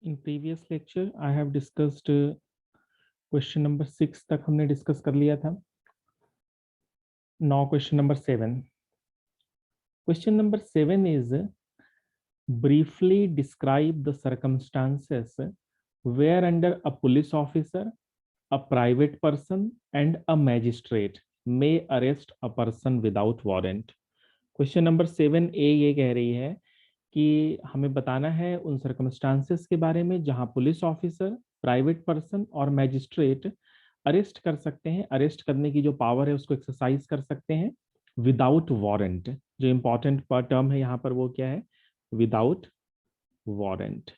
In previous lecture, I have discussed question number 6 तक हमने discuss कर लिया था. Now question number 7. Question number 7 is briefly describe the circumstances where under a police officer, a private person and a magistrate may arrest a person without warrant. Question number 7A ये कह रही है कि हमें बताना है उन सर्कमस्टांसेस के बारे में जहां पुलिस ऑफिसर, प्राइवेट पर्सन और मैजिस्ट्रेट अरेस्ट कर सकते हैं, अरेस्ट करने की जो पावर है उसको एक्सरसाइज कर सकते हैं विदाउट वारंट. जो इंपॉर्टेंट टर्म है यहाँ पर वो क्या है? Without warrant.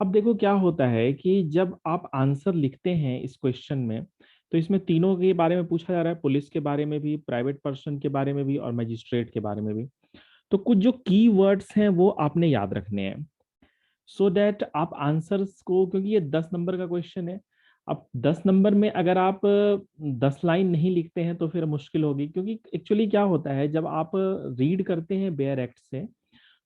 अब देखो क्या होता है कि जब आप आंसर लिखते हैं इस क्वेश्चन में, तो इसमें तीनों के बारे में पूछा जा रहा है, पुलिस के बारे में भी, प्राइवेट पर्सन के बारे में भी और मैजिस्ट्रेट के बारे में भी. तो कुछ जो की वर्ड्स हैं वो आपने याद रखने हैं सो दैट आप आंसर्स को, क्योंकि ये 10 नंबर का क्वेश्चन है. अब 10 नंबर में अगर आप 10 लाइन नहीं लिखते हैं तो फिर मुश्किल होगी, क्योंकि एक्चुअली क्या होता है जब आप रीड करते हैं बेयर एक्ट से,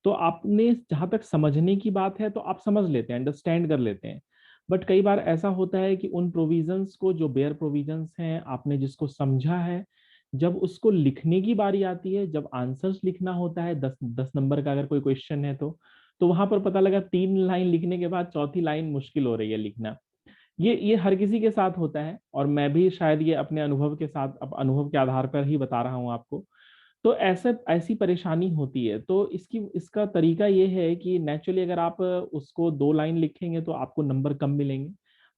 तो आपने जहां तक समझने की बात है तो आप समझ लेते हैं, अंडरस्टैंड कर लेते हैं. बट कई बार ऐसा होता है कि उन प्रोविजंस को, जो बेयर प्रोविजंस हैं, आपने जिसको समझा है, जब उसको लिखने की बारी आती है, जब आंसर्स लिखना होता है 10 10 नंबर का अगर कोई क्वेश्चन है तो वहां पर पता लगा 3 लाइन लिखने के बाद चौथी लाइन मुश्किल हो रही है लिखना. ये हर किसी के साथ होता है और मैं भी शायद ये अपने अनुभव के साथ, अब अनुभव के आधार पर ही बता रहा हूँ आपको. तो ऐसी परेशानी होती है. तो इसका तरीका ये है कि नेचुरली अगर आप उसको 2 लाइन लिखेंगे तो आपको नंबर कम मिलेंगे.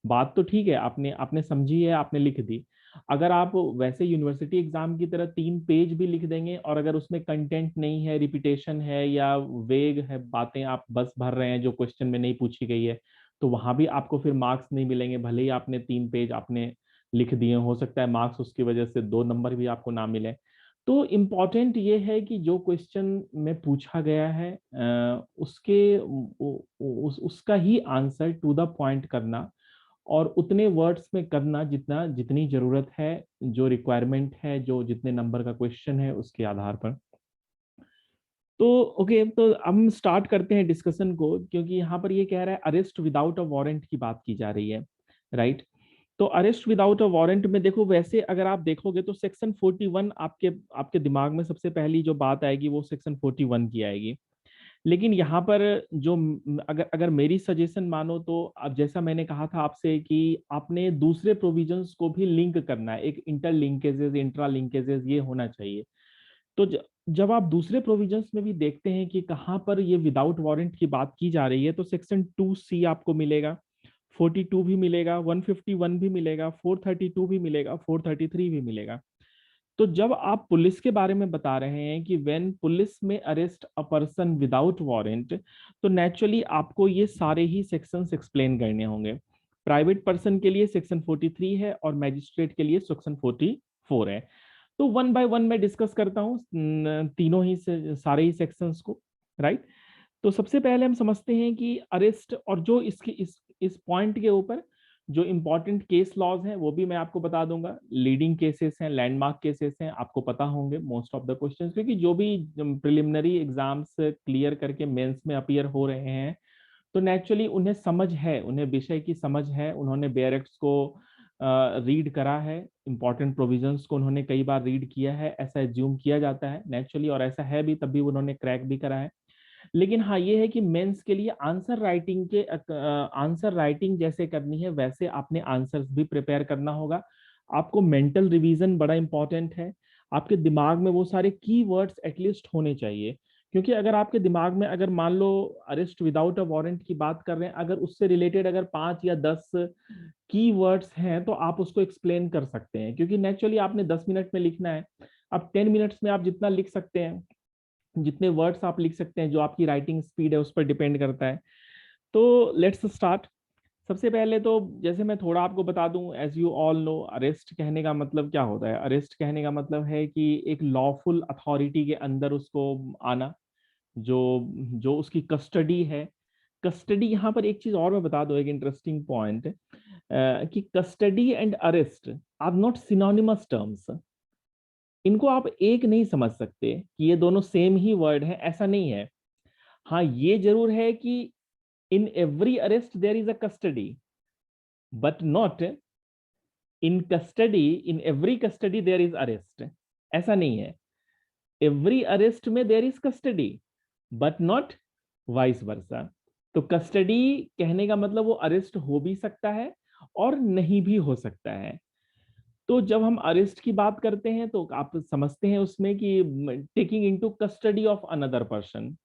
बात तो ठीक है, आपने आपने समझी है, आपने लिख दी. अगर आप वैसे यूनिवर्सिटी एग्जाम की तरह 3 पेज भी लिख देंगे और अगर उसमें कंटेंट नहीं है, रिपीटेशन है या वेग है, बातें आप बस भर रहे हैं जो क्वेश्चन में नहीं पूछी गई है, तो वहां भी आपको फिर मार्क्स नहीं मिलेंगे. भले ही आपने 3 पेज आपने लिख दिए, हो सकता है मार्क्स उसकी वजह से 2 नंबर भी आपको ना मिले. तो इम्पॉर्टेंट ये है कि जो क्वेश्चन में पूछा गया है उसका ही आंसर टू द पॉइंट करना और उतने वर्ड्स में करना जितनी जरूरत है, जो रिक्वायरमेंट है, जो जितने नंबर का क्वेश्चन है उसके आधार पर. तो ओके, तो हम स्टार्ट करते हैं डिस्कशन को, क्योंकि यहाँ पर ये कह रहा है अरेस्ट विदाउट अ वारंट की बात की जा रही है, राइट? तो अरेस्ट विदाउट अ वारंट में देखो, वैसे अगर आप देखोगे तो सेक्शन 41 आपके आपके दिमाग में सबसे पहली जो बात आएगी वो सेक्शन 41 की आएगी. लेकिन यहाँ पर जो अगर अगर मेरी सजेशन मानो तो अब जैसा मैंने कहा था आपसे कि आपने दूसरे प्रोविजंस को भी लिंक करना है, एक इंटर लिंकेजेस, इंट्रा लिंकेजेस ये होना चाहिए. तो जब आप दूसरे प्रोविजंस में भी देखते हैं कि कहाँ पर ये विदाउट वारंट की बात की जा रही है, तो सेक्शन 2C आपको मिलेगा, 42 भी मिलेगा, 151 भी मिलेगा, 432 भी मिलेगा, 433 भी मिलेगा. तो जब आप पुलिस के बारे में बता रहे हैं कि व्हेन पुलिस में arrest a person without warrant, तो नेचुरली आपको ये सारे ही सेक्शंस एक्सप्लेन करने होंगे. प्राइवेट पर्सन के लिए सेक्शन 43 है और मैजिस्ट्रेट के लिए सेक्शन 44 है. तो वन बाय वन मैं डिस्कस करता हूँ तीनों ही से, सारे ही सेक्शंस को, राइट? तो सबसे पहले हम समझते हैं कि अरेस्ट, और जो इसकी इस पॉइंट के ऊपर जो इंपॉर्टेंट केस लॉज हैं वो भी मैं आपको बता दूंगा. लीडिंग केसेस हैं, लैंडमार्क केसेस हैं, आपको पता होंगे मोस्ट ऑफ द क्वेश्चंस, क्योंकि जो भी प्रिलिमिनरी एग्जाम्स क्लियर करके मेंस में अपीयर हो रहे हैं तो नेचुरली उन्हें समझ है, उन्हें विषय की समझ है, उन्होंने बेयर एक्ट्स को रीड करा है, इंपॉर्टेंट प्रोविजंस को उन्होंने कई बार रीड किया है, ऐसा एज्यूम किया जाता है नेचुरली, और ऐसा है भी, तभी उन्होंने क्रैक भी करा है. लेकिन हाँ ये है कि मेंस के लिए आंसर राइटिंग जैसे करनी है वैसे आपने आंसर्स भी प्रिपेयर करना होगा. आपको मेंटल रिवीजन बड़ा इंपॉर्टेंट है. आपके दिमाग में वो सारे की वर्ड्स एटलीस्ट होने चाहिए, क्योंकि अगर आपके दिमाग में, अगर मान लो अरेस्ट विदाउट अ वारंट की बात कर रहे हैं, अगर उससे रिलेटेड अगर 5 या 10 की वर्ड्स हैं तो आप उसको एक्सप्लेन कर सकते हैं, क्योंकि नेचुरली आपने 10 मिनट में लिखना है. अब 10 मिनट्स में आप जितना लिख सकते हैं, जितने वर्ड्स आप लिख सकते हैं, जो आपकी राइटिंग स्पीड है उस पर डिपेंड करता है. तो लेट्स स्टार्ट. सबसे पहले तो जैसे मैं थोड़ा आपको बता दूं, as you all know, arrest कहने का मतलब क्या होता है? अरेस्ट कहने का मतलब है कि एक लॉफुल अथॉरिटी के अंदर उसको आना, जो जो उसकी कस्टडी है. कस्टडी, यहाँ पर एक चीज और मैं बता दूं, एक इंटरेस्टिंग पॉइंट, कि custody and arrest are not synonymous terms. इनको आप एक नहीं समझ सकते कि ये दोनों सेम ही वर्ड है, ऐसा नहीं है. हाँ ये जरूर है कि in every arrest there is a custody, but not in custody, in every custody there is arrest. ऐसा नहीं है, एवरी अरेस्ट में there is custody but not vice versa. तो कस्टडी कहने का मतलब वो अरेस्ट हो भी सकता है और नहीं भी हो सकता है। तो जब हम अरेस्ट की बात करते हैं तो आप समझते हैं उसमें कि taking into custody of another person.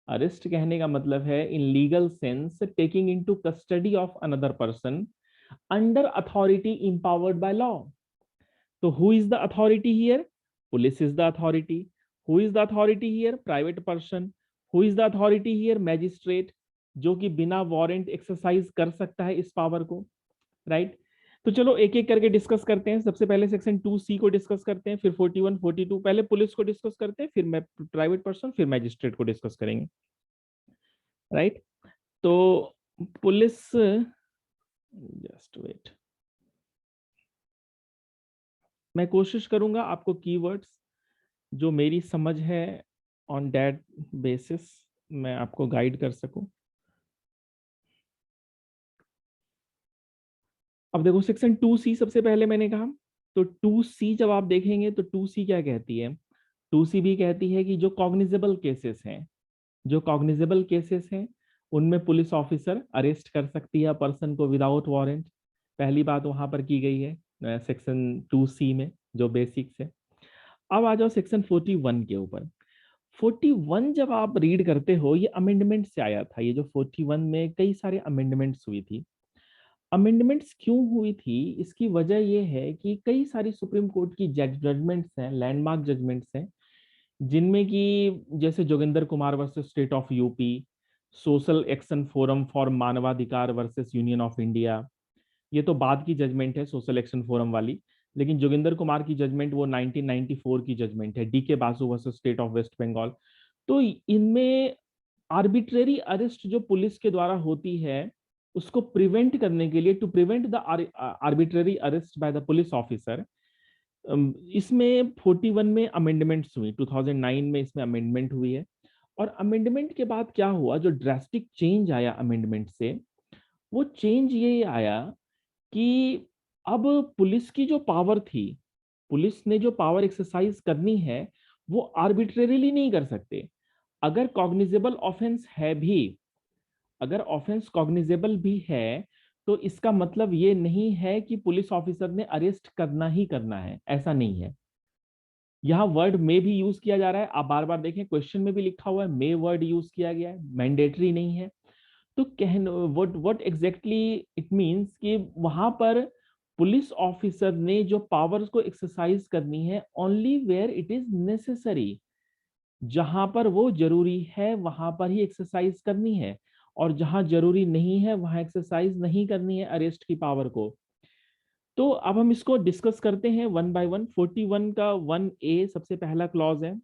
Arrest कहने का मतलब है in legal sense taking into custody of another person under authority empowered by law। तो who is the authority here? Police is the authority. Who is the authority here? Private person. Who is the authority here? Magistrate, जो कि बिना warrant exercise कर सकता है इस power को, right. तो चलो एक एक करके डिस्कस करते हैं। सबसे पहले सेक्शन 2C को डिस्कस करते हैं, फिर 41, 42, पहले पुलिस को डिस्कस करते हैं, फिर मैं प्राइवेट पर्सन, फिर मैजिस्ट्रेट को डिस्कस करेंगे, राइट। तो पुलिस, जस्ट वेट, मैं कोशिश करूंगा आपको कीवर्ड्स जो मेरी समझ है ऑन दैट बेसिस मैं आपको गाइड कर सकूं। अब देखो सेक्शन 2C सबसे पहले मैंने कहा, तो 2C जब आप देखेंगे तो 2C क्या कहती है? 2C भी कहती है कि जो कॉग्निजेबल केसेस हैं, जो कॉग्निजेबल केसेस हैं उनमें पुलिस ऑफिसर अरेस्ट कर सकती है पर्सन को विदाउट वारंट। पहली बात वहां पर की गई है सेक्शन 2C में, जो बेसिक्स है। अब आ जाओ सेक्शन 41 के ऊपर। 41 जब आप रीड करते हो, ये अमेंडमेंट से आया था। ये जो 41 में कई सारे अमेंडमेंट्स हुई थी। अमेंडमेंट्स क्यों हुई थी, इसकी वजह यह है कि कई सारी सुप्रीम कोर्ट की जजमेंट्स हैं, लैंडमार्क जजमेंट्स हैं, जिनमें कि जैसे Joginder Kumar versus state of UP, social action forum for मानवाधिकार वर्सेस यूनियन ऑफ इंडिया, ये तो बाद की जजमेंट है सोशल एक्शन फोरम वाली, लेकिन जोगिंदर कुमार की जजमेंट वो 1994 की जजमेंट है, D K Basu versus state of West Bengal. तो इनमें आर्बिट्रेरी अरेस्ट जो पुलिस के द्वारा होती है उसको प्रिवेंट करने के लिए, to prevent the arbitrary arrest by the police officer, इसमें 41 में अमेंडमेंट्स हुई, 2009 में इसमें अमेंडमेंट हुई है। और अमेंडमेंट के बाद क्या हुआ, जो ड्रास्टिक चेंज आया अमेंडमेंट से, वो चेंज ये आया कि अब पुलिस की जो पावर थी, पुलिस ने जो पावर एक्सरसाइज करनी है वो आर्बिट्रेरीली नहीं कर सकते। अगर कॉग्निजेबल ऑफेंस है भी, अगर ऑफेंस कॉग्निजेबल भी है, तो इसका मतलब ये नहीं है कि पुलिस ऑफिसर ने अरेस्ट करना ही करना है, ऐसा नहीं है। यहाँ वर्ड में भी यूज किया जा रहा है, आप बार बार देखें क्वेश्चन में भी लिखा हुआ है मे वर्ड यूज किया गया है, मैंडेटरी नहीं है। तो व्हाट एग्जैक्टली इट मींस कि वहां पर पुलिस ऑफिसर ने जो पावर्स को एक्सरसाइज करनी है only where it is necessary, जहां पर वो जरूरी है वहां पर ही एक्सरसाइज करनी है, और जहां जरूरी नहीं है वहां एक्सरसाइज नहीं करनी है अरेस्ट की पावर को। तो अब हम इसको डिस्कस करते हैं वन बाय वन। 41 का 1A सबसे पहला क्लॉज है,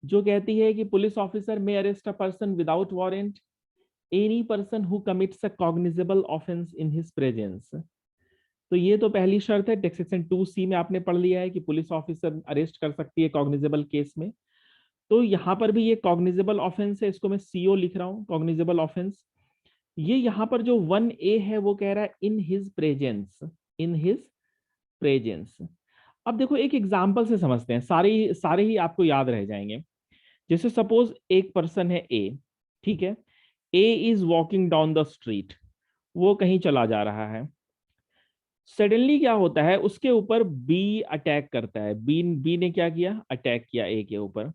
जो कहती है कि पुलिस ऑफिसर में arrest a person without warrant any person who commits a cognizable offence in his presence. तो ये तो पहली शर्त है, सेक्शन 2C में आपने पढ़ लिया है कि पुलिस ऑफिसर अरेस्ट कर सकती है कॉग्निजेबल केस में। तो यहाँ पर भी ये कॉग्निजेबल ऑफेंस है, इसको मैं CO लिख रहा हूँ, कॉग्निजेबल ऑफेंस। ये यहाँ पर जो 1A है वो कह रहा है इन हिज प्रेजेंस, इन हिज प्रेजेंस। अब देखो एक एग्जाम्पल से समझते हैं, सारे सारे ही आपको याद रह जाएंगे। जैसे सपोज एक पर्सन है A, ठीक है, A is walking down the street, वो कहीं चला जा रहा है। सडनली क्या होता है, उसके ऊपर B अटैक करता है। बी ने क्या किया, अटैक किया A के ऊपर।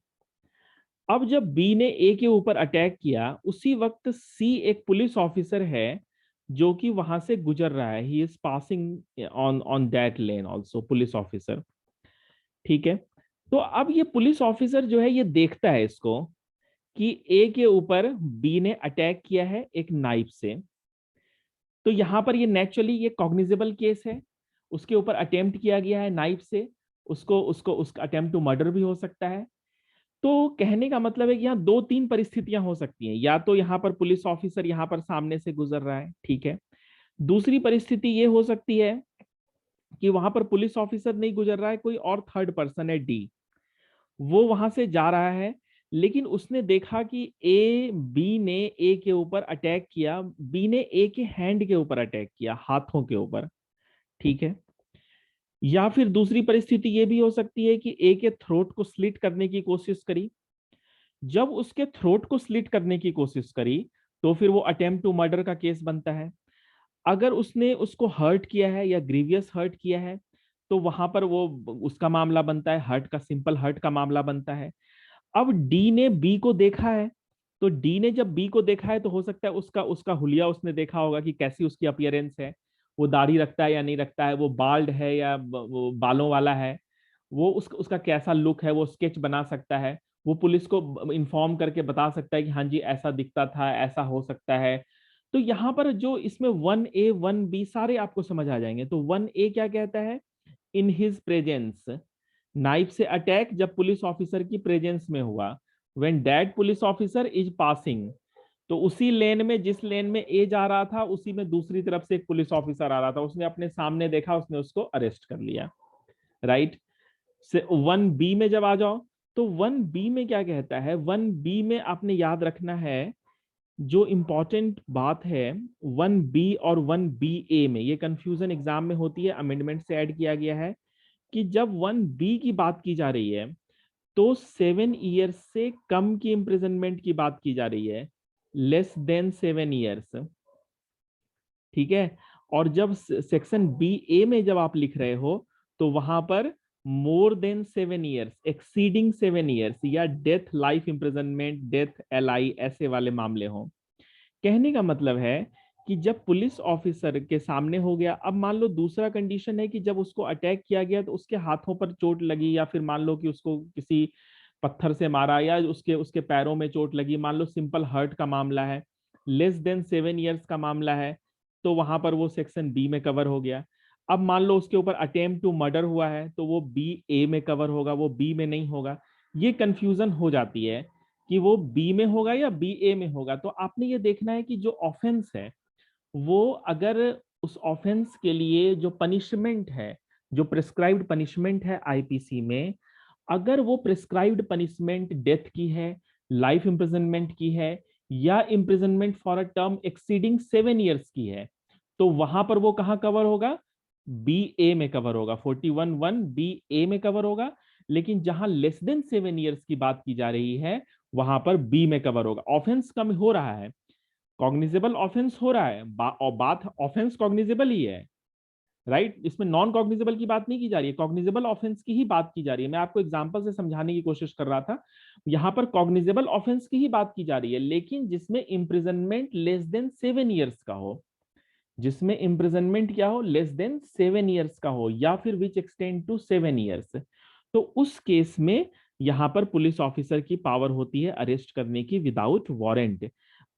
अब जब B ने A के ऊपर अटैक किया, उसी वक्त C एक पुलिस ऑफिसर है जो कि वहां से गुजर रहा है, he is passing on that lane also, police officer, ठीक है। तो अब ये पुलिस ऑफिसर जो है ये देखता है इसको कि A के ऊपर B ने अटैक किया है एक नाइफ से। तो यहां पर ये नेचुरली ये कॉग्निजेबल केस है, उसके ऊपर अटेम्प्ट किया गया है नाइफ से, उसको उसको उसका अटेम्प्ट टू मर्डर भी हो सकता है। तो कहने का मतलब है कि यहाँ दो तीन परिस्थितियां हो सकती हैं, या तो यहाँ पर पुलिस ऑफिसर यहाँ पर सामने से गुजर रहा है, ठीक है। दूसरी परिस्थिति ये हो सकती है कि वहां पर पुलिस ऑफिसर नहीं गुजर रहा है, कोई और थर्ड पर्सन है D, वो वहां से जा रहा है, लेकिन उसने देखा कि बी ने ए के ऊपर अटैक किया, बी ने ए के हैंड के ऊपर अटैक किया, हाथों के ऊपर, ठीक है। या फिर दूसरी परिस्थिति ये भी हो सकती है कि ए के थ्रोट को स्लिट करने की कोशिश करी। जब उसके थ्रोट को स्लिट करने की कोशिश करी तो फिर वो अटेम्प्ट टू मर्डर का केस बनता है। अगर उसने उसको हर्ट किया है या ग्रीवियस हर्ट किया है तो वहां पर वो उसका मामला बनता है, हर्ट का, सिंपल हर्ट का मामला बनता है। अब डी ने बी को देखा है, तो डी ने जब बी को देखा है तो हो सकता है उसका उसका हुलिया उसने देखा होगा कि कैसी उसकी अपीयरेंस है, वो दाढ़ी रखता है या नहीं रखता है, वो बाल्ड है या वो बालों वाला है, वो उसका कैसा लुक है, वो स्केच बना सकता है, वो पुलिस को इन्फॉर्म करके बता सकता है कि हाँ जी ऐसा दिखता था, ऐसा हो सकता है। तो यहाँ पर जो इसमें 1A 1B सारे आपको समझ आ जाएंगे। तो 1A क्या कहता है, इन हिज प्रेजेंस, नाइफ से अटैक जब पुलिस ऑफिसर की प्रेजेंस में हुआ, when that police officer is passing, तो उसी लेन में, जिस लेन में ए जा रहा था उसी में दूसरी तरफ से एक पुलिस ऑफिसर आ रहा था, उसने अपने सामने देखा, उसने उसको अरेस्ट कर लिया, राइट। से 1B में जब आ जाओ तो 1B में क्या कहता है, 1B में आपने याद रखना है जो इंपॉर्टेंट बात है, 1B और 1BA में ये कंफ्यूजन एग्जाम में होती है, अमेंडमेंट से ऐड किया गया है कि जब 1B की बात की जा रही है तो 7 ईयर्स से कम की इम्प्रिजनमेंट की बात की जा रही है, less than 7 ईयर्स, ठीक है। और जब सेक्शन BA में जब आप लिख रहे हो तो वहां पर more than 7 years, exceeding 7 years, या death life imprisonment, death LI ऐसे वाले मामले हों। कहने का मतलब है कि जब पुलिस ऑफिसर के सामने हो गया, अब मान लो दूसरा कंडीशन है कि जब उसको अटैक किया गया तो उसके हाथों पर चोट लगी, या फिर मान लो कि उसको किसी पत्थर से मारा, या उसके उसके पैरों में चोट लगी, मान लो सिंपल हर्ट का मामला है, less than 7 ईयर्स का मामला है, तो वहां पर वो सेक्शन B में कवर हो गया। अब मान लो उसके ऊपर अटेम्प्ट टू मर्डर हुआ है तो वो BA में कवर होगा, वो B में नहीं होगा। ये कंफ्यूजन हो जाती है कि वो B में होगा या BA में होगा। तो आपने ये देखना है कि जो ऑफेंस है वो, अगर उस ऑफेंस के लिए जो पनिशमेंट है, जो प्रिस्क्राइब्ड पनिशमेंट है आईपीसी में, अगर वो प्रिस्क्राइब्ड पनिशमेंट डेथ की है, लाइफ इम्प्रिजनमेंट की है, या imprisonment for a term exceeding 7 years की है, तो वहां पर वो कहां कवर होगा, BA में कवर होगा, 41(1) BA में कवर होगा। लेकिन जहां less than 7 ईयर्स की बात की जा रही है वहां पर B में कवर होगा। ऑफेंस कम हो रहा है, कॉग्निजेबल ऑफेंस हो रहा है, और बात ऑफेंस कॉग्निजेबल ही है, राइट। इसमें नॉन कॉग्निजेबल की बात नहीं की जा रही है, कॉग्निजेबल ऑफेंस की ही बात की जा रही है। मैं आपको एग्जांपल से समझाने की कोशिश कर रहा था, यहां पर कॉग्निजेबल ऑफेंस की ही बात की जा रही है, लेकिन जिसमें इम्प्रिजनमेंट less than 7 ईयर्स का हो, जिसमें इम्प्रिजनमेंट क्या हो, less than 7 ईयर्स का हो, या फिर विच एक्सटेंड टू 7 ईयर्स, तो उस केस में यहां पर पुलिस ऑफिसर की पावर होती है अरेस्ट करने की विदाउट वारंट।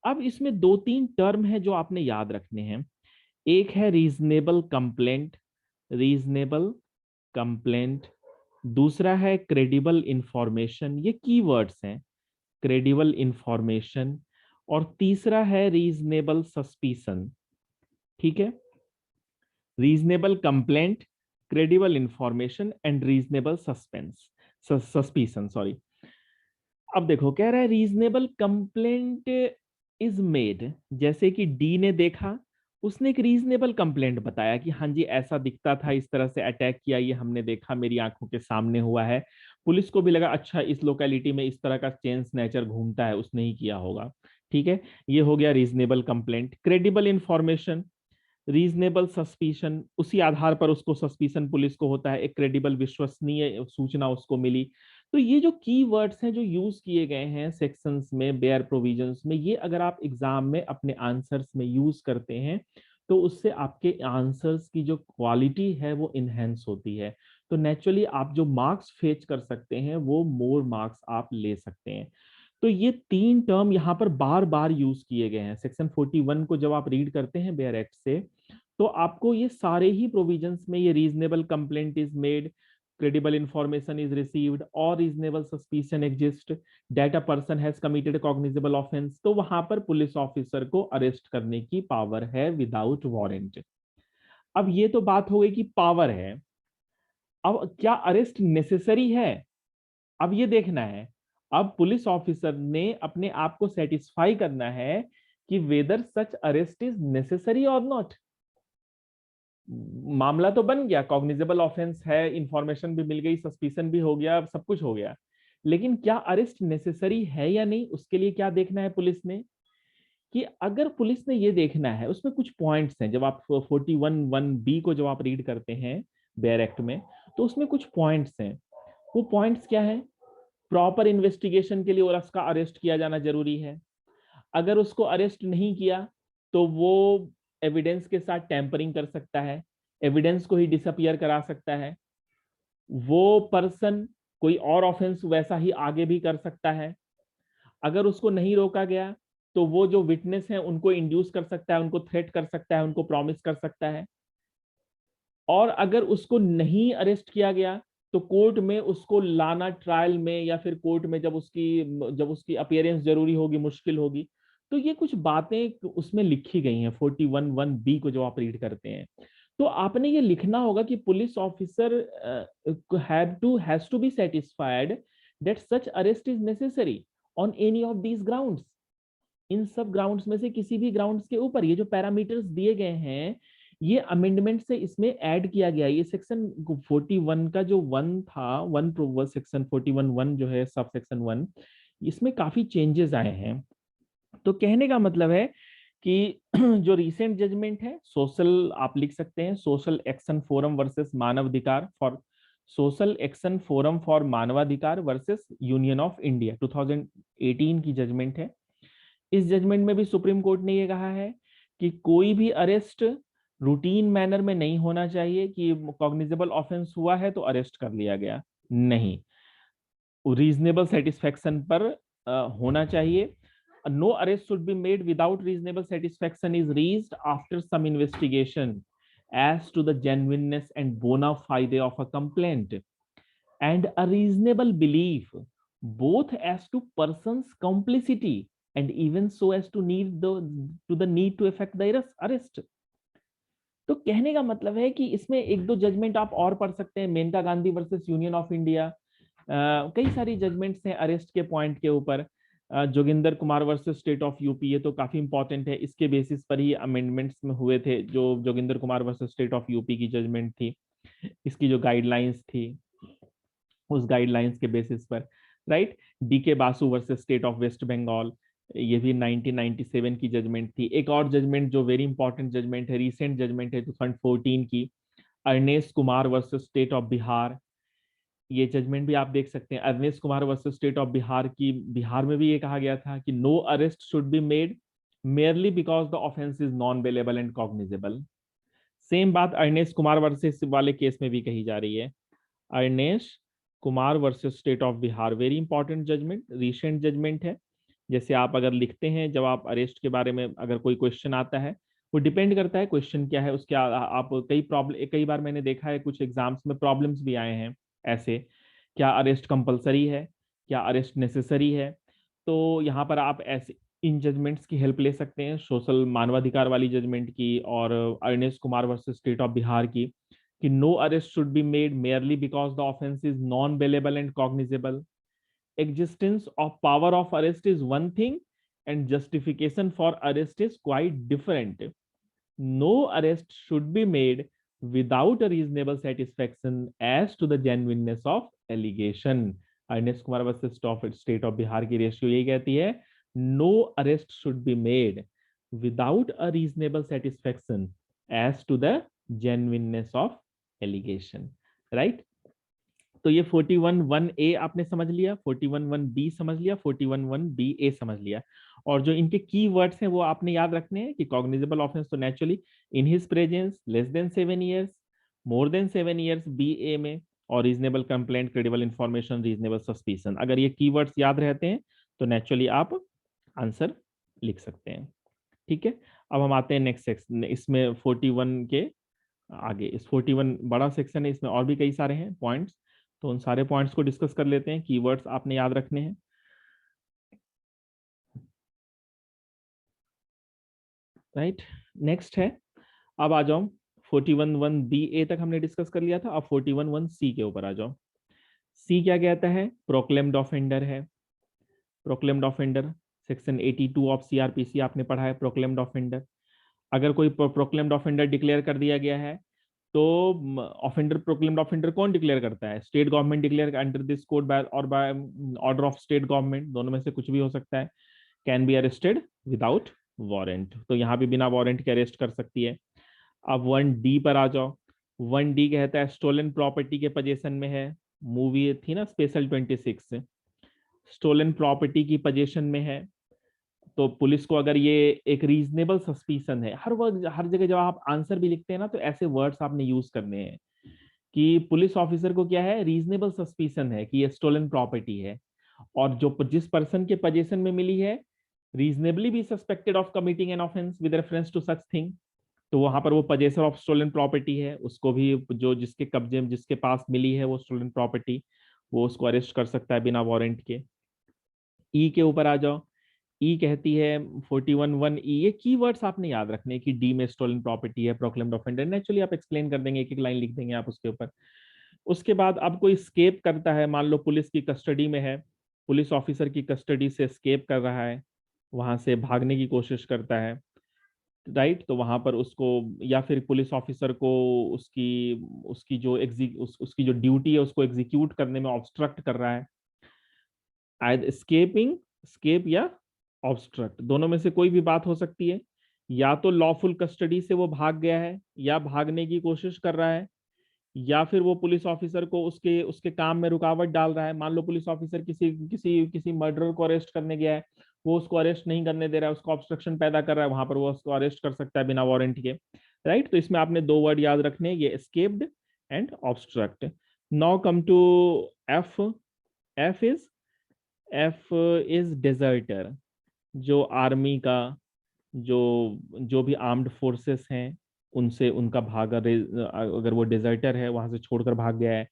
अब इसमें दो तीन टर्म है जो आपने याद रखने हैं। एक है रीजनेबल कंप्लेंट, रीजनेबल कंप्लेंट। दूसरा है क्रेडिबल इंफॉर्मेशन, ये कीवर्ड्स हैं, क्रेडिबल इंफॉर्मेशन। और तीसरा है रीजनेबल सस्पिशन, ठीक है। Reasonable complaint, credible information and reasonable suspense, suspicion, sorry. अब देखो कह रहा है रीजनेबल कंप्लेंट इज मेड, जैसे कि डी ने देखा, उसने एक रीजनेबल कंप्लेंट बताया कि हाँ जी ऐसा दिखता था, इस तरह से अटैक किया, ये हमने देखा, मेरी आंखों के सामने हुआ है। पुलिस को भी लगा अच्छा इस लोकेलिटी में इस तरह का चेन स्नैचर घूमता है, उसने ही किया होगा, ठीक है। ये हो गया reasonable complaint. Credible information, reasonable suspicion, उसी आधार पर उसको सस्पिशन पुलिस को होता है, एक क्रेडिबल विश्वसनीय सूचना उसको मिली। तो ये जो कीवर्ड्स हैं जो यूज किए गए हैं सेक्शंस में, बेयर प्रोविजंस में, ये अगर आप एग्जाम में अपने आंसर्स में यूज करते हैं तो उससे आपके आंसर्स की जो क्वालिटी है वो इनहेंस होती है। तो नेचुरली आप जो मार्क्स फेच कर सकते हैं वो मोर मार्क्स आप ले सकते हैं। तो ये तीन टर्म यहाँ पर बार बार यूज किए गए हैं। सेक्शन 41 को जब आप रीड करते हैं बेयर एक्ट से, तो आपको ये सारे ही प्रोविजंस में, ये reasonable complaint is made, credible information is received or reasonable suspicion exists that a person has committed a cognizable offense, तो वहां पर पुलिस ऑफिसर को अरेस्ट करने की पावर है विदाउट वारंट। अब ये तो बात हो गई कि पावर है, अब क्या अरेस्ट नेसेसरी है, अब ये देखना है। अब पुलिस ऑफिसर ने अपने आप को सेटिस्फाई करना है कि whether such arrest is necessary और नॉट। मामला तो बन गया, कॉग्निजेबल ऑफेंस है, इंफॉर्मेशन भी मिल गई, सस्पिशन भी हो गया, सब कुछ हो गया, लेकिन क्या अरेस्ट नेसेसरी है या नहीं, उसके लिए क्या देखना है पुलिस ने, कि अगर पुलिस ने ये देखना है, उसमें कुछ पॉइंट्स हैं, जब आप 41(1)(b) को जब आप रीड करते हैं बेयर एक्ट में, तो उसमें कुछ पॉइंट्स हैं। वो पॉइंट्स क्या है? प्रॉपर इन्वेस्टिगेशन के लिए उसका अरेस्ट किया जाना जरूरी है। अगर उसको अरेस्ट नहीं किया तो वो एविडेंस के साथ टैंपरिंग कर सकता है, एविडेंस को ही डिसअपियर करा सकता है, वो पर्सन कोई और ऑफेंस वैसा ही आगे भी कर सकता है। अगर उसको नहीं रोका गया तो वो जो विटनेस है उनको इंड्यूस कर सकता है, उनको थ्रेट कर सकता है, उनको प्रॉमिस कर सकता है। और अगर उसको नहीं अरेस्ट किया गया तो कोर्ट में उसको लाना ट्रायल में, या फिर कोर्ट में जब उसकी अपीयरेंस जरूरी होगी, मुश्किल होगी। तो ये कुछ बातें उसमें लिखी गई हैं 41(1)(b) को जो आप रीड करते हैं, तो आपने ये लिखना होगा कि police officer has to be satisfied that such arrest is necessary on any of these grounds. इन सब ग्राउंड्स में से किसी भी ग्राउंड्स के ऊपर ये जो पैरामीटर्स दिए गए हैं, ये अमेंडमेंट से इसमें ऐड किया गया। ये सेक्शन 41 का जो 1 था, 1 सेक्शन 41(1) जो है सब सेक्शन 1, इसमें काफी चेंजेस आए हैं। तो कहने का मतलब है कि जो रीसेंट जजमेंट है, सोशल आप लिख सकते हैं, सोशल एक्शन फोरम वर्सेस मानवाधिकार for social action forum for मानवाधिकार वर्सेस यूनियन ऑफ इंडिया 2018 की जजमेंट है। इस जजमेंट में भी सुप्रीम कोर्ट ने यह कहा है कि कोई भी अरेस्ट रूटीन मैनर में नहीं होना चाहिए, कि कॉग्निजेबल ऑफेंस हुआ है तो अरेस्ट कर लिया गया, नहीं, रीजनेबल सेटिस्फेक्शन पर होना चाहिए। No arrest should be made without reasonable satisfaction is reached after some investigation as to the genuineness and bona fide of a complaint and a reasonable belief both as to person's complicity and even so as to need to effect the arrest। तो कहने का मतलब है कि इसमें एक दो judgement आप और पढ़ सकते हैं, Maneka Gandhi versus Union of India, कई सारी जजमेंट्स हैं अरेस्ट के पॉइंट के ऊपर। Joginder Kumar versus state of UP, ये तो काफी इंपॉर्टेंट है, इसके बेसिस पर ही अमेंडमेंट्स में हुए थे, जो Joginder Kumar versus state of UP की जजमेंट थी, इसकी जो गाइडलाइंस थी उस गाइडलाइंस के बेसिस पर, right. D K Basu versus state of West Bengal, ये भी 1997 की जजमेंट थी। एक और जजमेंट जो वेरी इंपॉर्टेंट जजमेंट है, रिसेंट जजमेंट है 2014 की, Arnesh Kumar versus state of Bihar. ये जजमेंट भी आप देख सकते हैं, Arnesh Kumar versus state of Bihar की, बिहार में भी ये कहा गया था कि no arrest should be made merely because the offense is non bailable and cognizable। Same बात अर्नेस्ट कुमार वर्सेस वाले केस में भी कही जा रही है। Arnesh Kumar versus state of Bihar, very important judgment, recent judgment है। जैसे आप अगर लिखते हैं, जब आप अरेस्ट के बारे में अगर कोई क्वेश्चन आता है, वो डिपेंड करता है क्वेश्चन क्या है उसके, आप कई बार मैंने देखा है कुछ एग्जाम्स में प्रॉब्लम्स भी आए हैं ऐसे, क्या अरेस्ट कंपलसरी है, क्या अरेस्ट नेसेसरी है। तो यहाँ पर आप ऐसे इन जजमेंट्स की हेल्प ले सकते हैं, सोशल मानवाधिकार वाली जजमेंट की और Arnesh Kumar versus state of Bihar की, कि no arrest should be made merely because the offense is non-bailable and cognizable। Existence of power of arrest is one thing and justification for arrest is quite different। No arrest should be made without a reasonable satisfaction as to the genuineness of allegation। Arnesh Kumar versus state of Bihar की ratio यही कहती है, no arrest should be made without a reasonable satisfaction as to the genuineness of allegation, right. तो ये 41(1)(a) आपने समझ लिया, 41(1)(b) समझ लिया, 41(1)(b)(a) समझ लिया। और जो इनके की वर्ड्स हैं वो आपने याद रखने हैं, कि कॉग्निजेबल ऑफेंस तो naturally in his presence, less than 7 years, more than 7 years B A में, और reasonable complaint, credible information, reasonable suspicion. अगर ये कीवर्ड्स याद रहते हैं तो नेचुरली आप आंसर लिख सकते हैं। ठीक है, अब हम आते हैं नेक्स्ट सेक्शन, इसमें 41 के आगे, इस 41 बड़ा सेक्शन है, इसमें और भी कई सारे हैं पॉइंट्स, तो उन सारे पॉइंट्स को डिस्कस कर लेते हैं। कीवर्ड्स आपने याद रखने हैं, राइट। नेक्स्ट है, अब आ जाओ 41(1)(b)(a) तक हमने डिस्कस कर लिया था, अब 41(1)(c) के ऊपर आ जाओ। सी क्या कहता है? प्रोक्लेम्ड ऑफेंडर है। Proclaimed offender, section 82 of CrPC आपने पढ़ा है, प्रोक्लेम्ड ऑफेंडर। अगर कोई प्रोक्लेम्ड ऑफेंडर डिक्लेयर कर दिया गया है तो ऑफेंडर, प्रोक्लेम्ड ऑफेंडर कौन डिक्लेयर करता है? State government declare under this code by और by order of state government, दोनों में से कुछ भी हो सकता है। Can be arrested without warrant, तो यहाँ भी बिना वारंट के अरेस्ट कर सकती है। अब 1D पर आ जाओ। 1D कहता है स्टोलन प्रॉपर्टी के पोजीशन में है, मूवी थी ना स्पेशल 26, स्टोलन प्रॉपर्टी की पोजीशन में है, तो पुलिस को अगर ये एक रीजनेबल सस्पिशन है, हर वक्त हर जगह जब आप आंसर भी लिखते हैं ना तो ऐसे वर्ड्स आपने यूज करने हैं कि पुलिस ऑफिसर को क्या है, रीजनेबल सस्पिशन है कि ये स्टोलन प्रॉपर्टी है, और जो जिस पर्सन के पोजीशन में मिली है reasonably be suspected of committing an offence with reference to such thing, तो वहां पर वो पोजेसर ऑफ स्टोलन प्रॉपर्टी है, उसको भी जो जिसके कब्जे में जिसके पास मिली है वो स्टोलन प्रॉपर्टी, वो उसको अरेस्ट कर सकता है बिना वारंट के। ई के ऊपर आ जाओ। ई कहती है 41(1)E, ये कीवर्ड्स आपने याद रखने कि डी में स्टोलन प्रॉपर्टी है, प्रोक्लेम्ड ऑफेंडर, नेचुरली आप एक्सप्लेन कर देंगे, एक एक लाइन लिख देंगे आप उसके ऊपर। उसके बाद अब कोई स्केप करता है, मान लो पुलिस की कस्टडी में है, पुलिस ऑफिसर की कस्टडी से स्केप कर रहा है, वहां से भागने की कोशिश करता है, राइट, तो वहां पर उसको, या फिर पुलिस ऑफिसर को उसकी उसकी जो उसकी जो ड्यूटी है उसको एग्जीक्यूट करने में ऑब्स्ट्रक्ट कर रहा है, स्केपिंग, स्केप या ऑब्स्ट्रक्ट, दोनों में से कोई भी बात हो सकती है। या तो लॉफुल कस्टडी से वो भाग गया है या भागने की कोशिश कर रहा है, या फिर वो पुलिस ऑफिसर को उसके उसके काम में रुकावट डाल रहा है। मान लो पुलिस ऑफिसर किसी किसी किसी मर्डरर को अरेस्ट करने गया है, वो उसको अरेस्ट नहीं करने दे रहा है, उसको ऑब्स्ट्रक्शन पैदा कर रहा है, वहां पर वो उसको अरेस्ट कर सकता है बिना वारंट के, राइट। तो इसमें आपने दो वर्ड याद रखने, ये escaped and obstruct. Now come to F. F is F is deserter, जो आर्मी का, जो जो भी आर्म्ड फोर्सेस हैं उनसे उनका भागा, अगर वो डिजर्टर है वहां से छोड़कर भाग गया है,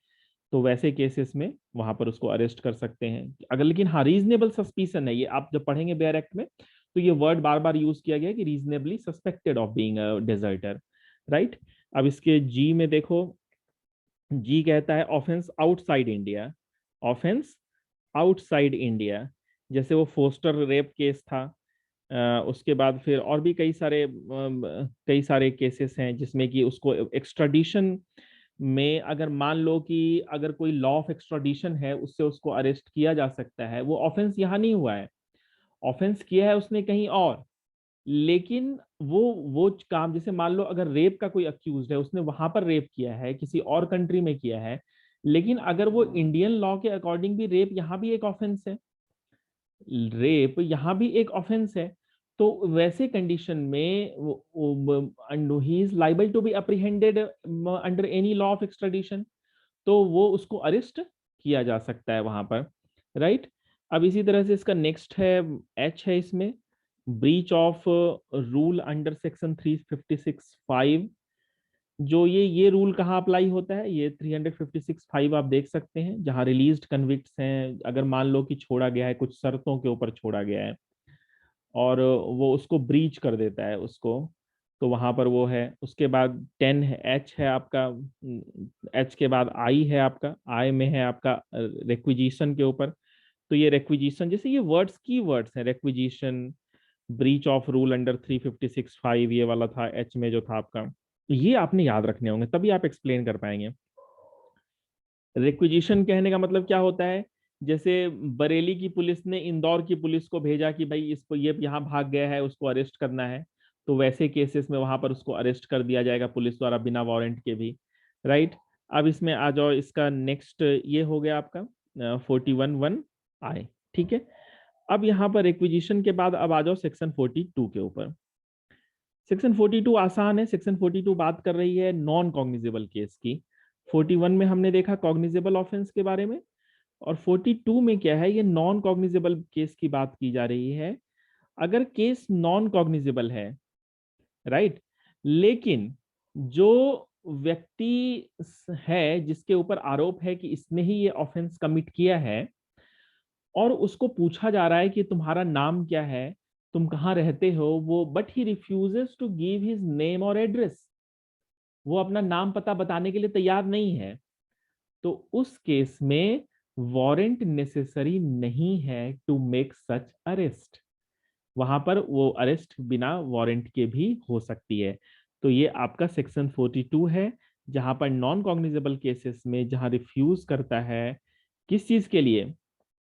तो वैसे केसेस में वहां पर उसको अरेस्ट कर सकते हैं। अगर लेकिन हाँ रीजनेबल सस्पिशन है, ये आप जब पढ़ेंगे बेयर एक्ट में तो ये वर्ड बार बार यूज किया गया है कि reasonably suspected of being a deserter, right. अब इसके जी में देखो, जी कहता है offence outside India, offence outside India, जैसे वो फोस्टर रेप केस था, उसके बाद फिर और भी कई सारे केसेस हैं जिसमें कि उसको एक्स्ट्राडिशन में, अगर मान लो कि अगर कोई लॉ ऑफ एक्स्ट्राडिशन है उससे उसको अरेस्ट किया जा सकता है, वो ऑफेंस यहाँ नहीं हुआ है, ऑफेंस किया है उसने कहीं और, लेकिन वो काम, जैसे मान लो अगर रेप का कोई अक्यूज है, उसने वहां पर रेप किया है किसी और कंट्री में किया है, लेकिन अगर वो इंडियन लॉ के अकॉर्डिंग भी रेप यहाँ भी एक ऑफेंस है, रेप यहाँ भी एक ऑफेंस है, तो वैसे कंडीशन में ही is liable to be apprehended under any law of extradition, तो वो उसको अरेस्ट किया जा सकता है वहां पर, राइट। अब इसी तरह से इसका नेक्स्ट है एच है इसमें, breach of rule under section 356(5), जो ये रूल कहाँ अप्लाई होता है, ये 356(5) आप देख सकते हैं, जहाँ रिलीज्ड कन्विक्ट्स हैं, अगर मान लो कि छोड़ा गया है, कुछ शर्तों के ऊपर छोड़ा गया है और वो उसको ब्रीच कर देता है उसको, तो वहां पर वो है। उसके बाद 10 है, एच है आपका, एच के बाद आई है आपका, आई में है आपका रिक्विजिशन के ऊपर, तो ये रिक्विजिशन, जैसे ये वर्ड्स की वर्ड्स हैं, requisition, breach of rule under 356(5), ये वाला था एच में जो था आपका, ये आपने याद रखने होंगे तभी आप एक्सप्लेन कर पाएंगे। रिक्विजिशन कहने का मतलब क्या होता है, जैसे बरेली की पुलिस ने इंदौर की पुलिस को भेजा कि भाई इसको, ये यहाँ भाग गया है, उसको अरेस्ट करना है, तो वैसे केसेस में वहां पर उसको अरेस्ट कर दिया जाएगा पुलिस द्वारा बिना वारंट के भी, राइट। अब इसमें आ जाओ, इसका नेक्स्ट ये हो गया आपका 41(1)I, ठीक है। अब यहाँ पर रिक्विजिशन के बाद अब आ जाओ सेक्शन 42 के ऊपर। सेक्शन 42 आसान है, सेक्शन 42 बात कर रही है नॉन कॉग्निजेबल केस की। 41 में हमने देखा कॉग्निजेबल ऑफेंस के बारे में, और 42 में क्या है, ये नॉन कॉग्निजेबल केस की बात की जा रही है। अगर केस नॉन कॉग्निजेबल है, राइट, लेकिन जो व्यक्ति है जिसके ऊपर आरोप है कि इसने ही ये ऑफेंस कमिट किया है, और उसको पूछा जा रहा है कि तुम्हारा नाम क्या है, तुम कहाँ रहते हो, वो but he refuses to give his name और एड्रेस, वो अपना नाम पता बताने के लिए तैयार नहीं है, तो उस केस में वारंट नेसेसरी नहीं है टू मेक सच अरेस्ट। वहां पर वो अरेस्ट बिना वारंट के भी हो सकती है। तो ये आपका सेक्शन 42 है, जहां पर नॉन कॉग्निजेबल केसेस में जहां रिफ्यूज करता है, किस चीज के लिए,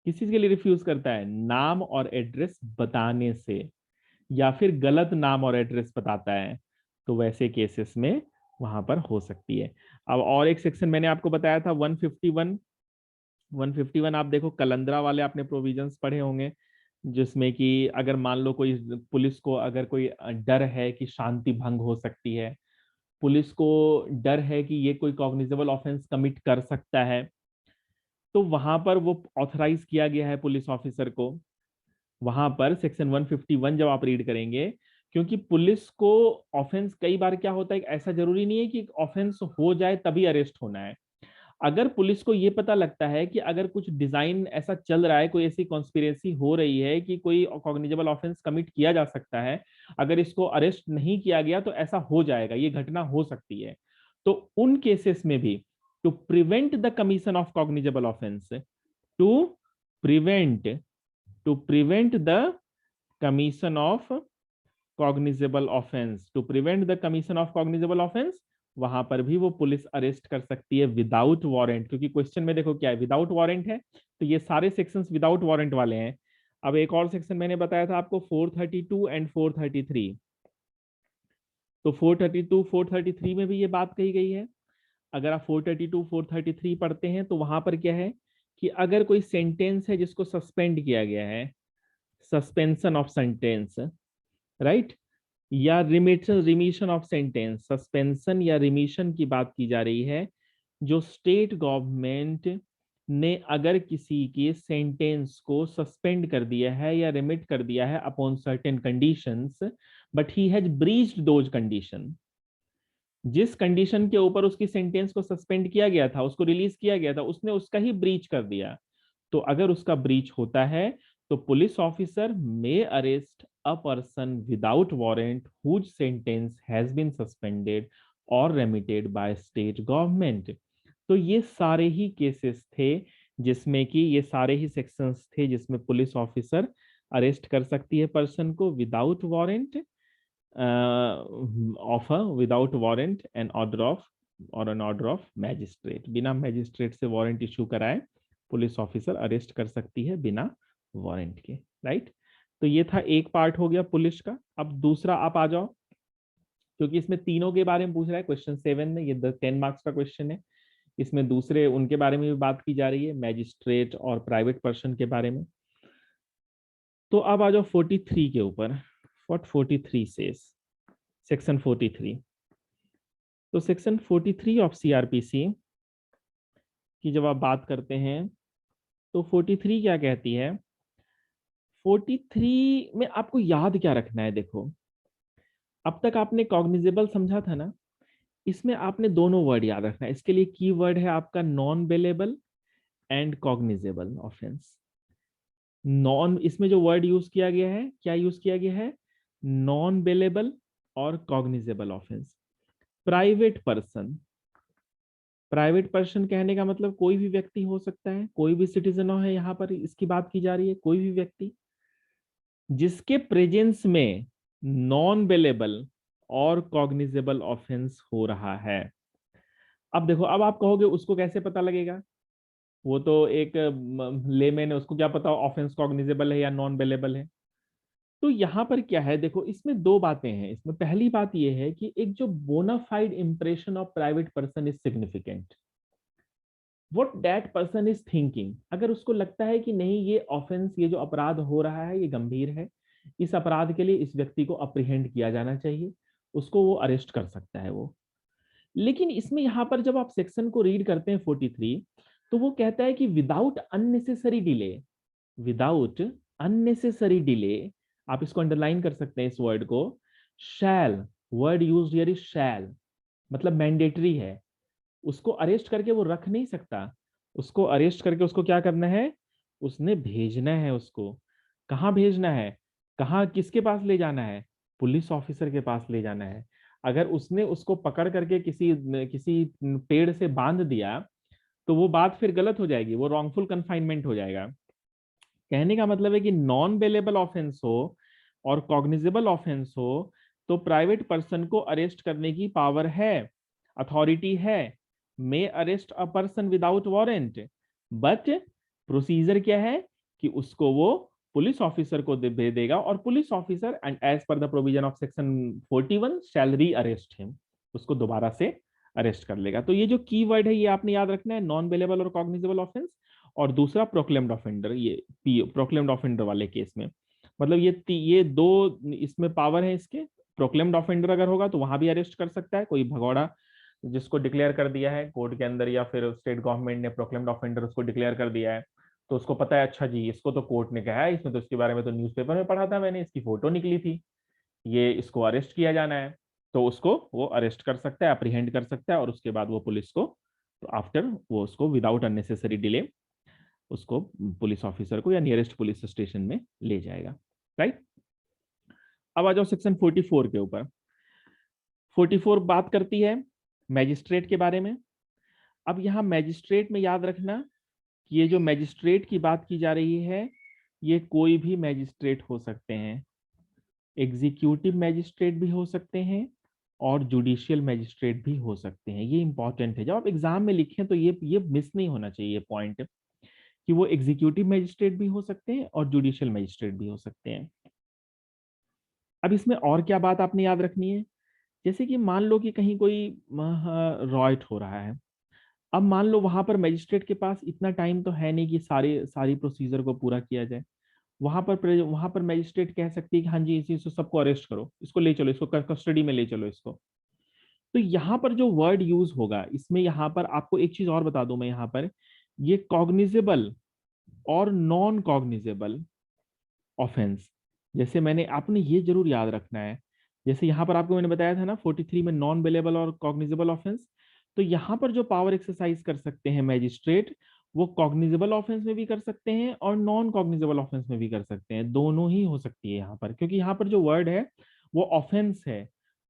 किस चीज के लिए रिफ्यूज करता है, नाम और एड्रेस बताने से, या फिर गलत नाम और एड्रेस बताता है, तो वैसे केसेस में वहां पर हो सकती है। अब और एक सेक्शन मैंने आपको बताया था 151। 151 आप देखो, कलंदरा वाले आपने प्रोविजंस पढ़े होंगे, जिसमें कि अगर मान लो कोई पुलिस को अगर कोई डर है कि शांति भंग हो सकती है, पुलिस को डर है कि ये कोई कॉग्निजेबल ऑफेंस कमिट कर सकता है, तो वहां पर वो ऑथराइज किया गया है पुलिस ऑफिसर को। वहां पर सेक्शन 151 जब आप रीड करेंगे, क्योंकि पुलिस को ऑफेंस कई बार क्या होता है, ऐसा जरूरी नहीं है कि ऑफेंस हो जाए तभी अरेस्ट होना है। अगर पुलिस को यह पता लगता है कि अगर कुछ डिजाइन ऐसा चल रहा है, कोई ऐसी कॉन्स्पिरेसी हो रही है कि कोई कॉग्निजेबल ऑफेंस कमिट किया जा सकता है, अगर इसको अरेस्ट नहीं किया गया तो ऐसा हो जाएगा, ये घटना हो सकती है, तो उन केसेस में भी to prevent the commission of cognizable offence, to prevent to prevent the commission of cognizable offence, to prevent the commission of cognizable offence, वहां पर भी वो पुलिस अरेस्ट कर सकती है विदाउट वारंट। क्योंकि क्वेश्चन में देखो क्या है, विदाउट वारंट है, तो ये सारे सेक्शंस विदाउट वारंट वाले हैं। अब एक और सेक्शन मैंने बताया था आपको 432 एंड 433। तो 432 433 में भी ये बात कही गई है। अगर आप 432 433 पढ़ते हैं तो वहां पर क्या है कि अगर कोई सेंटेंस है जिसको सस्पेंड किया गया है, सस्पेंशन ऑफ सेंटेंस, राइट, या रिमिशन ऑफ सेंटेंस, सस्पेंशन या रिमिशन की बात की जा रही है, जो स्टेट गवर्नमेंट ने अगर किसी के सेंटेंस को सस्पेंड कर दिया है या रिमिट कर दिया है upon certain conditions, but he has breached those condition, जिस कंडीशन के ऊपर उसकी सेंटेंस को सस्पेंड किया गया था, उसको रिलीज किया गया था, उसने उसका ही ब्रीच कर दिया, तो अगर उसका ब्रीच होता है तो police officer may arrest a person without warrant whose sentence has been suspended और रेमिटेड बाय स्टेट गवर्नमेंट। तो ये सारे ही केसेस थे जिसमें कि ये सारे ही सेक्शंस थे जिसमें पुलिस ऑफिसर अरेस्ट कर सकती है पर्सन को without warrant, of without warrant and order of और एन ऑर्डर ऑफ मैजिस्ट्रेट, बिना मैजिस्ट्रेट से वारंट इशू कराए पुलिस ऑफिसर अरेस्ट कर सकती है बिना वारंट के, राइट। तो ये था एक पार्ट हो गया पुलिस का। अब दूसरा आप आ जाओ, क्योंकि इसमें तीनों के बारे में पूछ रहा है क्वेश्चन 7 में, ये 10 मार्क्स का क्वेश्चन है, इसमें दूसरे उनके बारे में भी बात की जा रही है, मैजिस्ट्रेट और प्राइवेट पर्सन के बारे में। तो अब आ जाओ 43 के ऊपर, व्हाट 43 सेज, सेक्शन 43। तो सेक्शन 43 ऑफ सीआरपीसी की जब आप बात करते हैं तो 43 क्या कहती है, 43 में आपको याद क्या रखना है, देखो अब तक आपने कॉग्निजेबल समझा था ना, इसमें आपने दोनों वर्ड याद रखना है। इसके लिए की वर्ड है आपका non bailable and cognizable offence. Non, इसमें जो वर्ड यूज किया गया है, क्या यूज किया गया है, नॉन बेलेबल और cognizable offence. Private person, private person कहने का मतलब कोई भी व्यक्ति हो सकता है, कोई भी सिटीजन है, यहाँ पर इसकी बात की जा रही है, कोई भी व्यक्ति जिसके प्रेजेंस में नॉन बेलेबल और कॉग्निजेबल ऑफेंस हो रहा है। अब देखो, अब आप कहोगे उसको कैसे पता लगेगा, वो तो एक लेमैन है, उसको क्या पता ऑफेंस कॉग्निजेबल है या नॉन बेलेबल है। तो यहाँ पर क्या है, देखो इसमें दो बातें हैं। इसमें पहली बात यह है कि एक जो bona fide impression of private person is significant, what that person is thinking. अगर उसको लगता है कि नहीं ये ऑफेंस, ये जो अपराध हो रहा है ये गंभीर है, इस अपराध के लिए इस व्यक्ति को अप्रीहेंड किया जाना चाहिए, उसको वो अरेस्ट कर सकता है वो। लेकिन इसमें यहाँ पर जब आप सेक्शन को रीड करते हैं 43, तो वो कहता है कि without unnecessary delay, without unnecessary delay, आप इसको अंडरलाइन कर सकते हैं इस वर्ड को, shall, word used here is shall, मतलब मैंडेटरी है, उसको अरेस्ट करके वो रख नहीं सकता, उसको अरेस्ट करके उसको क्या करना है, उसने भेजना है, उसको कहाँ भेजना है, कहाँ किसके पास ले जाना है, पुलिस ऑफिसर के पास ले जाना है। अगर उसने उसको पकड़ करके किसी किसी पेड़ से बांध दिया तो वो बात फिर गलत हो जाएगी, वो रॉन्गफुल कन्फाइनमेंट हो जाएगा। कहने का मतलब है कि नॉन बेलेबल ऑफेंस हो और कॉग्निजेबल ऑफेंस हो तो प्राइवेट पर्सन को अरेस्ट करने की पावर है, अथॉरिटी है, may arrest a person without warrant, but procedure क्या है कि उसको वो पुलिस ऑफिसर को दे देगा, और police officer and as per the provision of section 41 shall re arrest him, उसको दोबारा से अरेस्ट कर लेगा। तो ये जो की वर्ड है ये आपने याद रखना है, नॉन बेलेबल और कॉग्निजेबल ऑफेंस, और दूसरा प्रोक्लेम्ड ऑफेंडर। ये प्रोक्लेम्ड ऑफेंडर वाले केस में मतलब ये दो इसमें पावर है इसके। प्रोक्लेम्ड ऑफेंडर अगर होगा तो वहां भी अरेस्ट कर सकता है कोई भगौड़ा जिसको डिक्लेयर कर दिया है कोर्ट के अंदर, या फिर स्टेट गवर्नमेंट ने प्रोक्लेम्ड ऑफेंडर उसको डिक्लेयर कर दिया है, तो उसको पता है अच्छा जी इसको तो कोर्ट ने कहा है, इसमें तो इसके बारे में तो न्यूज़पेपर में पढ़ा था मैंने, इसकी फोटो निकली थी, ये इसको अरेस्ट किया जाना है, तो उसको वो अरेस्ट कर सकता है, अप्रीहेंड कर सकता है, और उसके बाद वो पुलिस को तो आफ्टर वो उसको विदाउट अननेसेसरी डिले उसको पुलिस ऑफिसर को या नियरेस्ट पुलिस स्टेशन में ले जाएगा। राइट, अब आ जाओ सेक्शन 44 के ऊपर। 44 बात करती है मैजिस्ट्रेट के बारे में। अब यहाँ मैजिस्ट्रेट में याद रखना कि ये जो मैजिस्ट्रेट की बात की जा रही है ये कोई भी मैजिस्ट्रेट हो सकते हैं, एग्जीक्यूटिव मैजिस्ट्रेट भी हो सकते हैं और जुडिशियल मैजिस्ट्रेट भी हो सकते हैं। ये इंपॉर्टेंट है, जब आप एग्जाम में लिखें तो ये मिस नहीं होना चाहिए पॉइंट कि वो एग्जीक्यूटिव मैजिस्ट्रेट भी हो सकते हैं और जुडिशियल मैजिस्ट्रेट भी हो सकते हैं। अब इसमें और क्या बात आपने याद रखनी है, जैसे कि मान लो कि कहीं कोई रॉयट हो रहा है, अब मान लो वहां पर मैजिस्ट्रेट के पास इतना टाइम तो है नहीं कि सारी प्रोसीजर को पूरा किया जाए। वहां पर मैजिस्ट्रेट कह सकती है कि हाँ जी इसी से सबको अरेस्ट करो, इसको ले चलो, इसको कस्टडी में ले चलो इसको। तो यहाँ पर जो वर्ड यूज होगा इसमें, यहाँ पर आपको एक चीज और बता दूं मैं, यहाँ पर ये कॉग्निजेबल और नॉन कॉग्निजेबल ऑफेंस, जैसे मैंने आपने ये जरूर याद रखना है, जैसे यहाँ पर आपको मैंने बताया था ना 43 में नॉन बेलेबल और कॉग्निजेबल ऑफेंस, तो यहाँ पर जो पावर एक्सरसाइज कर सकते हैं मैजिस्ट्रेट वो कॉग्निजेबल ऑफेंस में भी कर सकते हैं और नॉन कॉग्निजेबल ऑफेंस में भी कर सकते हैं, दोनों ही हो सकती है यहाँ पर, क्योंकि यहाँ पर जो वर्ड है वो ऑफेंस है।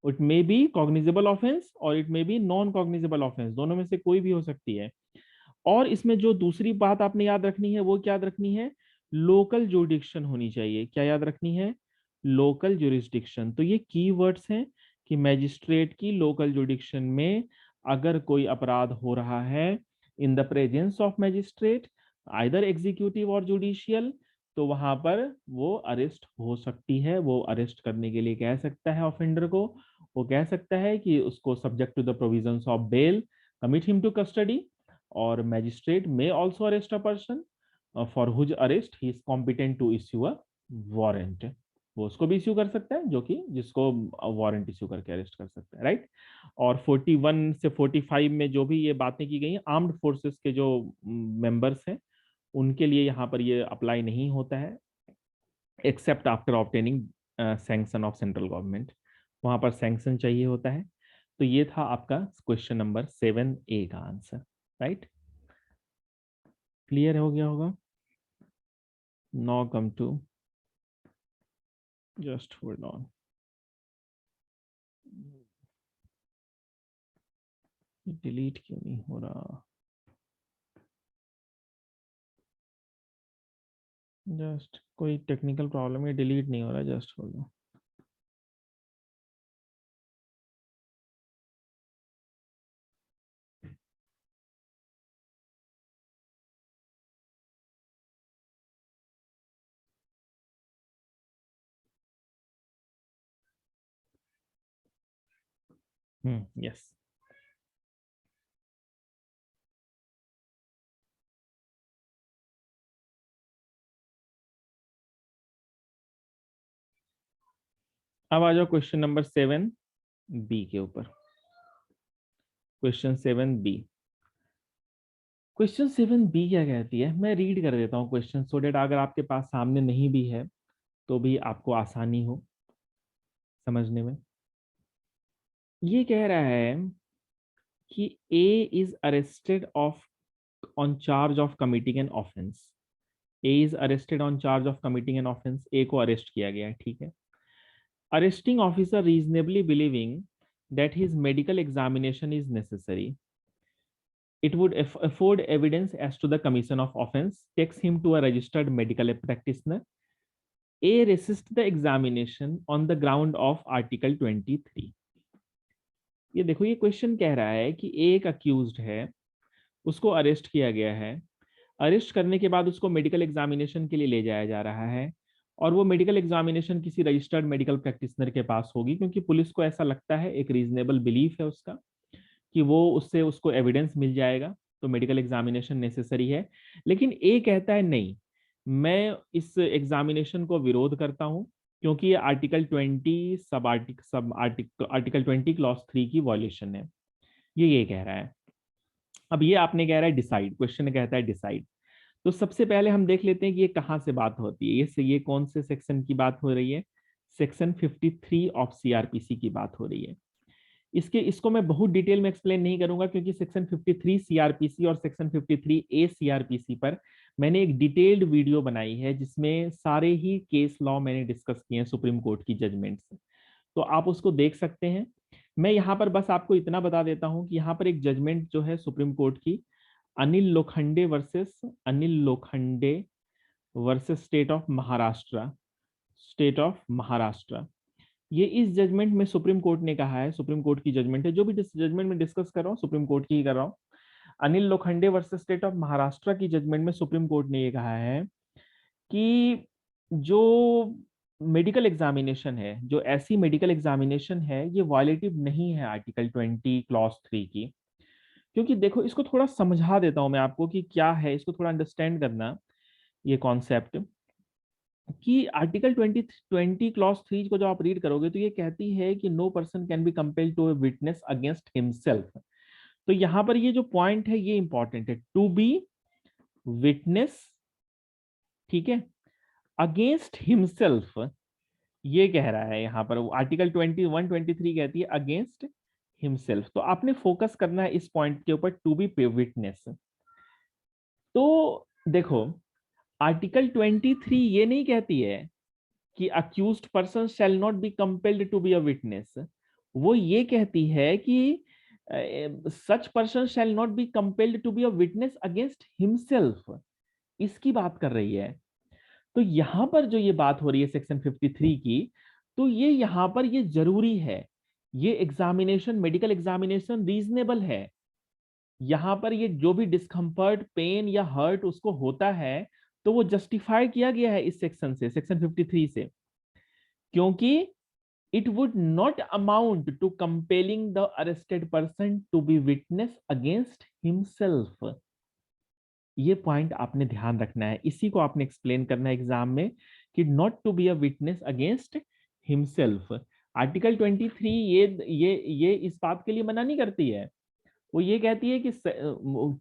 It may be cognizable offence और it may be non cognizable offence, दोनों में से कोई भी हो सकती है। और इसमें जो दूसरी बात आपने याद रखनी है वो क्या याद रखनी है, लोकल जुरिडिक्शन होनी चाहिए। क्या याद रखनी है, लोकल जुरिडिक्शन। तो ये की वर्ड्स हैं कि मैजिस्ट्रेट की लोकल जुरिडिक्शन में अगर कोई अपराध हो रहा है in the presence of magistrate either executive और जुडिशियल, तो वहां पर वो अरेस्ट हो सकती है। वो अरेस्ट करने के लिए कह सकता है ऑफेंडर को, वो कह सकता है कि उसको subject to the provisions of bail commit him to custody, और magistrate may also arrest a person for whom arrest he is competent to issue a warrant. वो उसको भी इश्यू कर सकता है जो कि जिसको वारंट इश्यू करके अरेस्ट कर सकता है। राइट, और 41 से 45 में जो भी ये बातें की गई हैं आर्म्ड फोर्सेस के जो मेंबर्स हैं उनके लिए यहाँ पर ये अप्लाई नहीं होता है, except after obtaining sanction of central government, वहां पर सैंक्शन चाहिए होता है। तो ये था आपका क्वेश्चन नंबर 7A का आंसर। राइट, क्लियर हो गया होगा। Now come to, just hold on, delete क्यों नहीं हो रहा, जस्ट कोई टेक्निकल प्रॉब्लम है, डिलीट नहीं हो रहा, जस्ट होल्ड ऑन। यस, अब आ जाओ क्वेश्चन नंबर 7B के ऊपर। क्वेश्चन 7B, क्वेश्चन 7B क्या कहती है, मैं रीड कर देता हूँ क्वेश्चन सो डेट अगर आपके पास सामने नहीं भी है तो भी आपको आसानी हो समझने में। ये कह रहा है कि A is arrested of on charge of committing an offence. A is arrested on charge of committing an offence, A को अरेस्ट किया गया है, ठीक है। Arresting officer reasonably believing that his medical examination is necessary, it would afford evidence as to the commission of offense, takes him to a registered medical practitioner. A resist the examination on the ground of Article 23. ये देखो, ये question कह रहा है कि एक accused है, उसको अरेस्ट किया गया है, अरेस्ट करने के बाद उसको मेडिकल एग्जामिनेशन के लिए ले जाया जा रहा है, और वो मेडिकल एग्जामिनेशन किसी रजिस्टर्ड मेडिकल प्रैक्टिशनर के पास होगी, क्योंकि पुलिस को ऐसा लगता है, एक रीजनेबल बिलीफ है उसका कि वो उससे उसको एविडेंस मिल जाएगा, तो मेडिकल एग्जामिनेशन नेसेसरी है। लेकिन ए कहता है नहीं, मैं इस एग्जामिनेशन को विरोध करता हूं, क्योंकि ये आर्टिकल 20 आर्टिकल 20 क्लॉज 3 की वॉल्यूशन है। ये कह रहा है। अब ये आपने कह रहा है डिसाइड, क्वेश्चन कहता है डिसाइड। तो सबसे पहले हम देख लेते हैं कि ये कहाँ से बात होती है, ये कौन से सेक्शन की बात हो रही है। सेक्शन 53 ऑफ सीआरपीसी की बात हो रही है। इसको मैं बहुत डिटेल में एक्सप्लेन नहीं करूंगा, क्योंकि सेक्शन 53 सीआरपीसी और सेक्शन 53 ए सीआरपीसी पर मैंने एक डिटेल्ड वीडियो बनाई है, जिसमें सारे ही केस लॉ मैंने डिस्कस किए हैं सुप्रीम कोर्ट की जजमेंट से, तो आप उसको देख सकते हैं। मैं यहाँ पर बस आपको इतना बता देता हूँ कि यहाँ पर एक जजमेंट जो है सुप्रीम कोर्ट की, Anil Lokhande versus state of Maharashtra. ये इस जजमेंट में सुप्रीम कोर्ट ने कहा है, सुप्रीम कोर्ट की जजमेंट है, जो भी जजमेंट में डिस्कस कर रहा हूँ सुप्रीम कोर्ट की ही कर रहा हूँ। Anil Lokhande versus state of Maharashtra की जजमेंट में सुप्रीम कोर्ट ने ये कहा है कि जो मेडिकल एग्जामिनेशन है, जो ऐसी मेडिकल एग्जामिनेशन है, ये वायलेटिव नहीं है आर्टिकल 20 क्लॉज 3 की। क्योंकि देखो, इसको थोड़ा समझा देता हूं मैं आपको कि क्या है, इसको थोड़ा अंडरस्टैंड करना ये कॉन्सेप्ट। कि आर्टिकल 20 क्लॉज 3 को जब आप रीड करोगे तो ये कहती है कि no person can be compelled to a witness against himself. तो यहाँ पर ये जो पॉइंट है ये इंपॉर्टेंट है, टू बी विटनेस, ठीक है, अगेंस्ट हिमसेल्फ, ये कह रहा है यहाँ पर। आर्टिकल 21-23 कहती है अगेंस्ट हिमसेल्फ। तो आपने फोकस करना है इस पॉइंट के ऊपर, टू बी विटनेस। तो देखो, आर्टिकल 23 ये नहीं कहती है कि accused person shall not be compelled to be a witness. वो ये कहती है कि such person shall not be compelled to be a witness against himself, इसकी बात कर रही है। तो यहां पर जो ये बात हो रही है सेक्शन 53 की, तो ये यहां पर ये जरूरी है, ये एग्जामिनेशन, मेडिकल एग्जामिनेशन रीजनेबल है। यहां पर ये जो भी डिस्कम्फर्ट, पेन या हर्ट उसको होता है, तो वो जस्टिफाई किया गया है इस सेक्शन से, सेक्शन 53 से, क्योंकि it would not amount to compelling the arrested person to be witness against himself। ये पॉइंट आपने ध्यान रखना है, इसी को आपने एक्सप्लेन करना है एग्जाम में कि not to be a witness against himself. Article 23 ये इस बात के लिए मना नहीं करती है, वो ये कहती है कि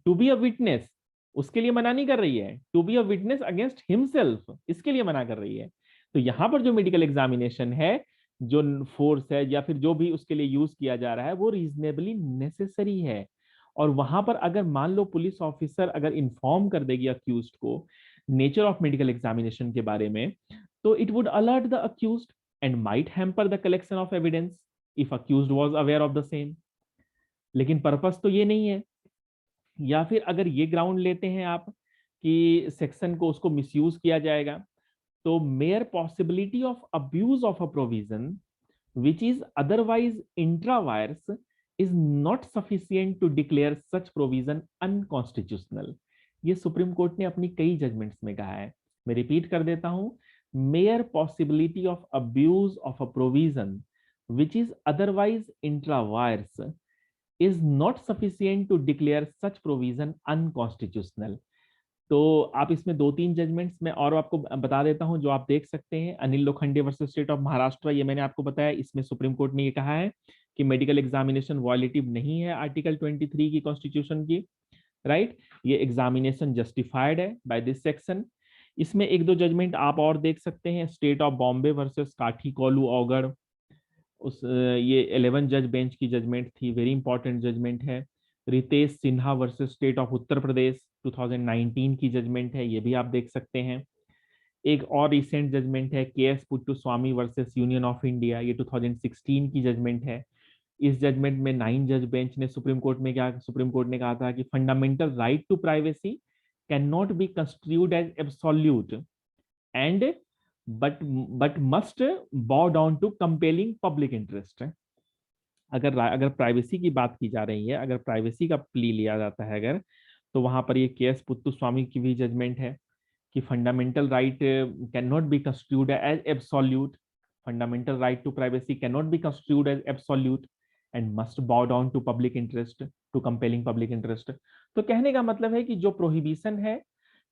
टू बी अ विटनेस उसके लिए मना नहीं कर रही है, to be a witness against himself इसके लिए मना कर रही है। तो यहां पर जो मेडिकल एग्जामिनेशन है, जो फोर्स है या फिर जो भी उसके लिए यूज किया जा रहा है, वो रीजनेबली नेसेसरी है। और वहां पर अगर मान लो पुलिस ऑफिसर अगर इन्फॉर्म कर देगी अक्यूज्ड को नेचर ऑफ मेडिकल एग्जामिनेशन के बारे में, तो it would alert the accused and might hamper the collection of evidence if accused was aware of the same. लेकिन पर्पस तो ये नहीं है। या फिर अगर ये ग्राउंड लेते हैं आप कि सेक्शन को उसको मिसयूज किया जाएगा, तो mayor possibility of abuse of a provision which is otherwise intra-vires is not sufficient to declare such provision unconstitutional। ये सुप्रीम कोर्ट ने अपनी कई जजमेंट्स में कहा है। मैं रिपीट कर देता हूं, mayor possibility of abuse of a provision which is otherwise intra-vires is not sufficient to declare such provision unconstitutional। तो आप इसमें 2-3 जजमेंट्स में और आपको बता देता हूं जो आप देख सकते हैं। Anil Lokhande versus state of Maharashtra, ये मैंने आपको बताया, इसमें सुप्रीम कोर्ट ने ये कहा है कि मेडिकल एग्जामिनेशन वॉयलेटिव नहीं है आर्टिकल 23 की कॉन्स्टिट्यूशन की, राइट। ये एग्जामिनेशन जस्टिफाइड है बाय दिस सेक्शन। इसमें 1-2 जजमेंट आप और देख सकते हैं, स्टेट ऑफ बॉम्बे वर्सेस काठी कोलू औगड़, ये 11 जज बेंच की जजमेंट थी, वेरी इंपॉर्टेंट जजमेंट है। Ritesh Sinha versus state of Uttar Pradesh 2019 की जजमेंट है, ये भी आप देख सकते हैं। एक और रिसेंट जजमेंट है के S puttu Swami versus Union of India, ये 2016 की जजमेंट है। इस जजमेंट में 9 जज बेंच ने सुप्रीम कोर्ट ने कहा था कि fundamental right to privacy can not be construed as absolute and but must bow down to compelling public interest. अगर प्राइवेसी की बात की जा रही है, अगर प्राइवेसी का प्ली लिया जाता है अगर, तो वहां पर ये के एस पुत्तुस्वामी की भी जजमेंट है कि fundamental right can not be construed as absolute, fundamental right to privacy can not be construed as absolute and must bow down to public interest, to compelling public interest. तो कहने का मतलब है कि जो प्रोहिबिशन है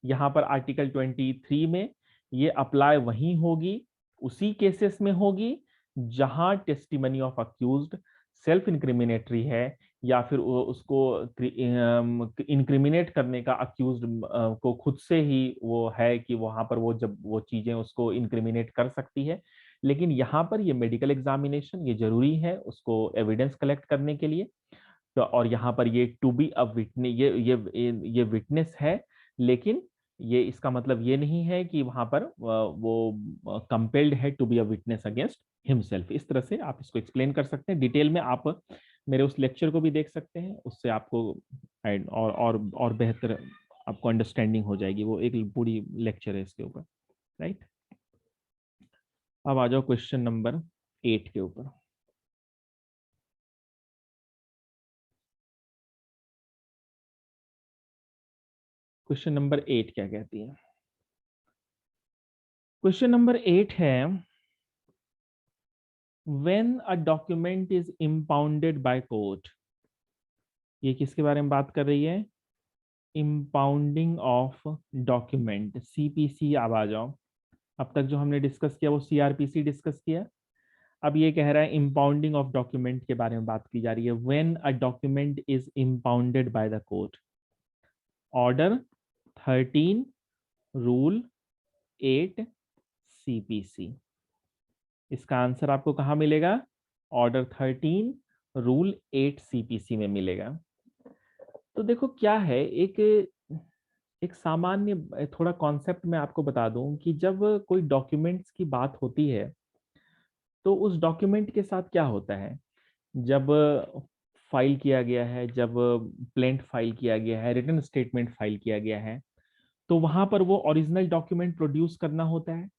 यहाँ पर आर्टिकल 23 में, ये अप्लाई वहीं होगी, उसी केसेस में होगी जहां टेस्टिमनी ऑफ अक्यूज्ड सेल्फ इंक्रिमिनेटरी है, या फिर उसको इंक्रिमिनेट करने का अक्यूज्ड को खुद से ही वो है कि वहां पर वो जब वो चीजें उसको इंक्रिमिनेट कर सकती है। लेकिन यहाँ पर ये मेडिकल एग्जामिनेशन ये जरूरी है उसको एविडेंस कलेक्ट करने के लिए। तो और यहाँ पर ये टू बी अ विटनेस, ये विटनेस है, लेकिन ये इसका मतलब ये नहीं है कि वहां पर वो कंपेल्ड है to be a witness against himself. इस तरह से आप इसको एक्सप्लेन कर सकते हैं। डिटेल में आप मेरे उस लेक्चर को भी देख सकते हैं, उससे आपको और बेहतर आपको अंडरस्टैंडिंग हो जाएगी। वो एक पूरी लेक्चर है इसके ऊपर, राइट। अब आ जाओ क्वेश्चन नंबर 8 के ऊपर। क्वेश्चन नंबर 8 क्या कहती है? क्वेश्चन नंबर 8 है, when a document is impounded by court। ये किसके बारे में बात कर रही है? Impounding of document, CPC. अब आ जाओ, अब तक जो हमने डिस्कस किया वो सीआरपीसी डिस्कस किया। अब ये कह रहा है इम्पाउंडिंग ऑफ डॉक्यूमेंट के बारे में बात की जा रही है। When a document is impounded by the court, order 13 rule 8 CPC. इसका आंसर आपको कहाँ मिलेगा? ऑर्डर 13 रूल 8 सीपीसी में मिलेगा। तो देखो क्या है, एक एक सामान्य थोड़ा कॉन्सेप्ट मैं आपको बता दूं कि जब कोई डॉक्यूमेंट्स की बात होती है तो उस डॉक्यूमेंट के साथ क्या होता है, जब फाइल किया गया है, जब प्लेंट फाइल किया गया है, रिटन स्टेटमेंट फाइल किया गया है, तो वहां पर वो ओरिजिनल डॉक्यूमेंट प्रोड्यूस करना होता है,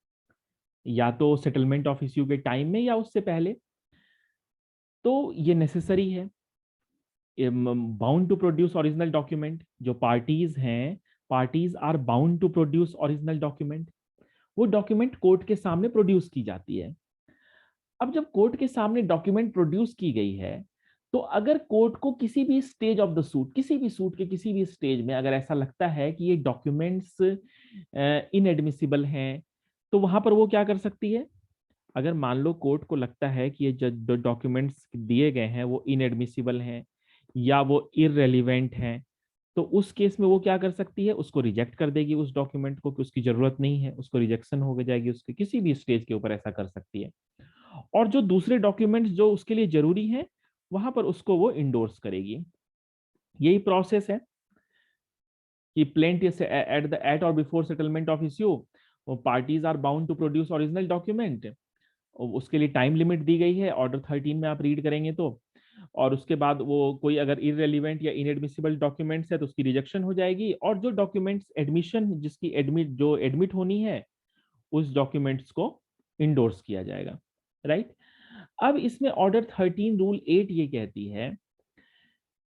या तो सेटलमेंट ऑफ इश्यू के टाइम में या उससे पहले। तो ये नेसेसरी है, bound to produce original document. जो पार्टीज हैं, parties are bound to produce original document. वो डॉक्यूमेंट कोर्ट के सामने प्रोड्यूस की जाती है। अब जब कोर्ट के सामने डॉक्यूमेंट प्रोड्यूस की गई है, तो अगर कोर्ट को किसी भी स्टेज ऑफ द सूट, किसी भी सूट के किसी भी स्टेज में अगर ऐसा लगता है कि ये डॉक्यूमेंट्स इनएडमिसिबल हैं, तो वहां पर वो क्या कर सकती है? अगर मान लो कोर्ट को लगता है कि ये जो डॉक्यूमेंट्स दिए गए हैं वो इनएडमिसिबल हैं या वो इररेलीवेंट हैं, तो उस केस में वो क्या कर सकती है? उसको रिजेक्ट कर देगी उस डॉक्यूमेंट को, कि उसकी जरूरत नहीं है, उसको रिजेक्शन हो जाएगी, उसके किसी भी स्टेज के ऊपर ऐसा कर सकती है। और जो दूसरे डॉक्यूमेंट्स जो उसके लिए जरूरी हैं, वहां पर उसको वो इंडोर्स करेगी। यही प्रोसेस है कि प्लेंट एट और before settlement of issue parties are bound to produce original document. उसके लिए टाइम लिमिट दी गई है, ऑर्डर 13 में आप रीड करेंगे तो। और उसके बाद वो कोई अगर इररेलीवेंट या इनएडमिसिबल डॉक्यूमेंट्स है तो उसकी रिजेक्शन हो जाएगी, और जो डॉक्यूमेंट्स एडमिशन जिसकी एडमिट होनी है, उस डॉक्यूमेंट्स को इंडोर्स किया जाएगा, राइट। अब इसमें ऑर्डर 13 रूल 8 ये कहती है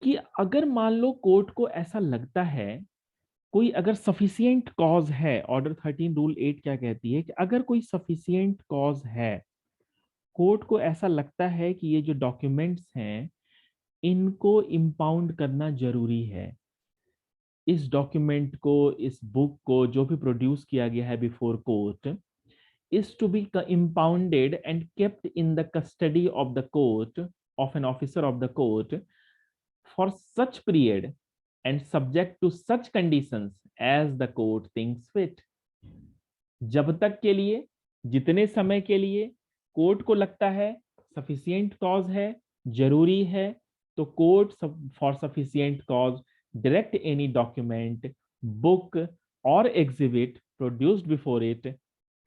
कि अगर मान लो कोर्ट को ऐसा लगता है, कोई अगर सफिशिएंट कॉज है, ऑर्डर 13 रूल 8 क्या कहती है कि अगर कोई सफिशिएंट कॉज है, कोर्ट को ऐसा लगता है कि ये जो डॉक्यूमेंट्स हैं इनको इम्पाउंड करना जरूरी है, इस डॉक्यूमेंट को, इस बुक को जो भी प्रोड्यूस किया गया है before court, is to be impounded and kept in the custody of the court, of an officer of the court, for such period and subject to such conditions as the court thinks fit। जब तक के लिए, जितने समय के लिए court को लगता है सफिशिएंट कॉज है, जरूरी है, तो court for sufficient cause direct any document, book और exhibit produced before it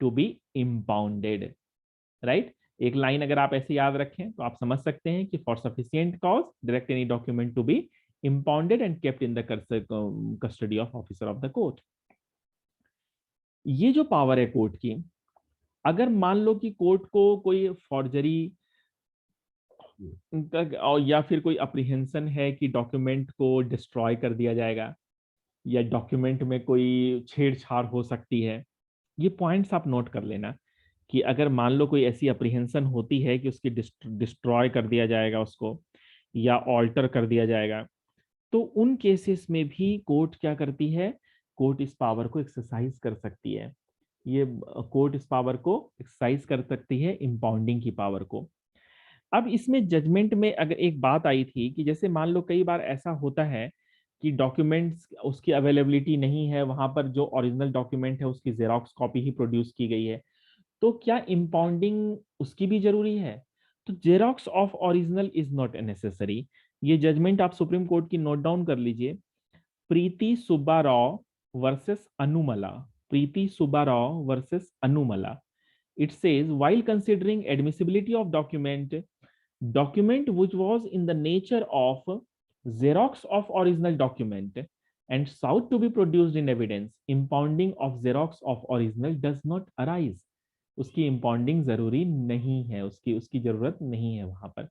to be impounded, right. एक लाइन अगर आप ऐसे याद रखें तो आप समझ सकते हैं कि for sufficient cause direct any document to be impounded and kept in the custody of officer of the court। ये जो पावर है कोर्ट की, अगर मान लो कि कोर्ट को कोई फॉर्जरी और या फिर कोई अप्रीहेंशन है कि डॉक्यूमेंट को डिस्ट्रॉय कर दिया जाएगा या डॉक्यूमेंट में कोई छेड़छाड़ हो सकती है, ये पॉइंट्स आप नोट कर लेना कि अगर मान लो कोई ऐसी अप्रीहेंशन होती है कि उसकी डिस्ट्रॉय कर दिया जाएगा उसको या ऑल्टर कर दिया जाएगा, तो उन केसेस में भी कोर्ट क्या करती है, कोर्ट इस पावर को एक्सरसाइज कर सकती है। ये कोर्ट इस पावर को एक्सरसाइज कर सकती है, इंपाउंडिंग की पावर को। अब इसमें जजमेंट में अगर एक बात आई थी कि जैसे मान लो कई बार ऐसा होता है कि डॉक्यूमेंट्स उसकी अवेलेबिलिटी नहीं है, वहां पर जो ओरिजिनल डॉक्यूमेंट है उसकी जेरॉक्स कॉपी ही प्रोड्यूस की गई है, तो क्या इंपाउंडिंग उसकी भी जरूरी है? तो xerox of original is not necessary. ये जजमेंट आप सुप्रीम कोर्ट की नोट डाउन कर लीजिए। Preeti Subba Rao versus Anumala, Preeti Subba Rao versus Anumala. It says while considering admissibility of document which was in the nature of xerox of original document and sought to be produced in evidence, impounding of xerox of original does not arise। उसकी impounding जरूरी नहीं है, उसकी जरूरत नहीं है वहां पर,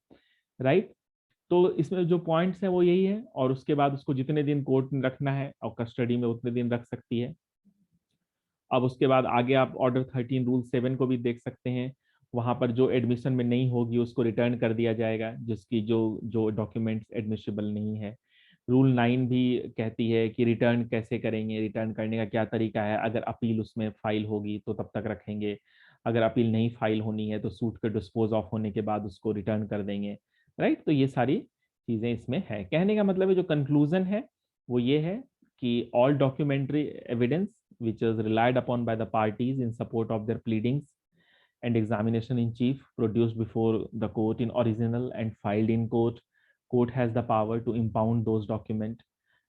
राइट। तो इसमें जो पॉइंट्स हैं वो यही है, और उसके बाद उसको जितने दिन कोर्ट में रखना है और कस्टडी में उतने दिन रख सकती है। अब उसके बाद आगे आप ऑर्डर 13 रूल 7 को भी देख सकते हैं, वहां पर जो एडमिशन में नहीं होगी उसको रिटर्न कर दिया जाएगा, जिसकी जो जो डॉक्यूमेंट्स एडमिसिबल नहीं है। रूल 9 भी कहती है कि रिटर्न कैसे करेंगे, रिटर्न करने का क्या तरीका है, अगर अपील उसमें फाइल होगी तो तब तक रखेंगे, अगर अपील नहीं फाइल होनी है तो सूट के डिस्पोज ऑफ होने के बाद उसको रिटर्न कर देंगे, राइट। तो ये सारी चीजें इसमें है। कहने का मतलब है जो कंक्लूजन है वो ये है कि all documentary evidence which is relied upon by the parties in support of their pleadings and examination in chief produced before the court in original and filed in court, court has the power to impound those documents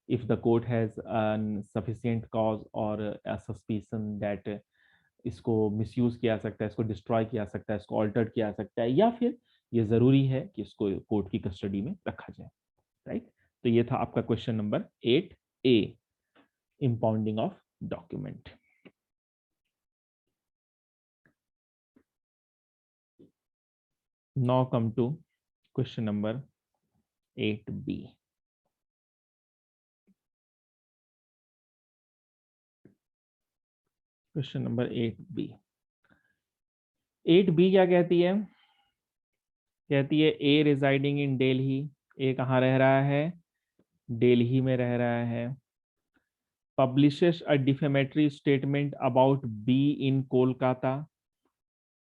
if the court has a sufficient cause or a suspicion that इसको misuse किया जा सकता है, इसको destroy किया जा सकता है, इसको ऑल्टर्ड किया जा सकता है, या फिर ये जरूरी है कि इसको कोर्ट की कस्टडी में रखा जाए, राइट। तो ये था आपका question number 8A, impounding of document। Now come to question number 8B। Question number 8B। 8B क्या कहती है? कहती है ए रिजाइडिंग इन दिल्ली, ए कहाँ रह रहा है? दिल्ली में रह रहा है। Publishes a defamatory statement about B in Kolkata,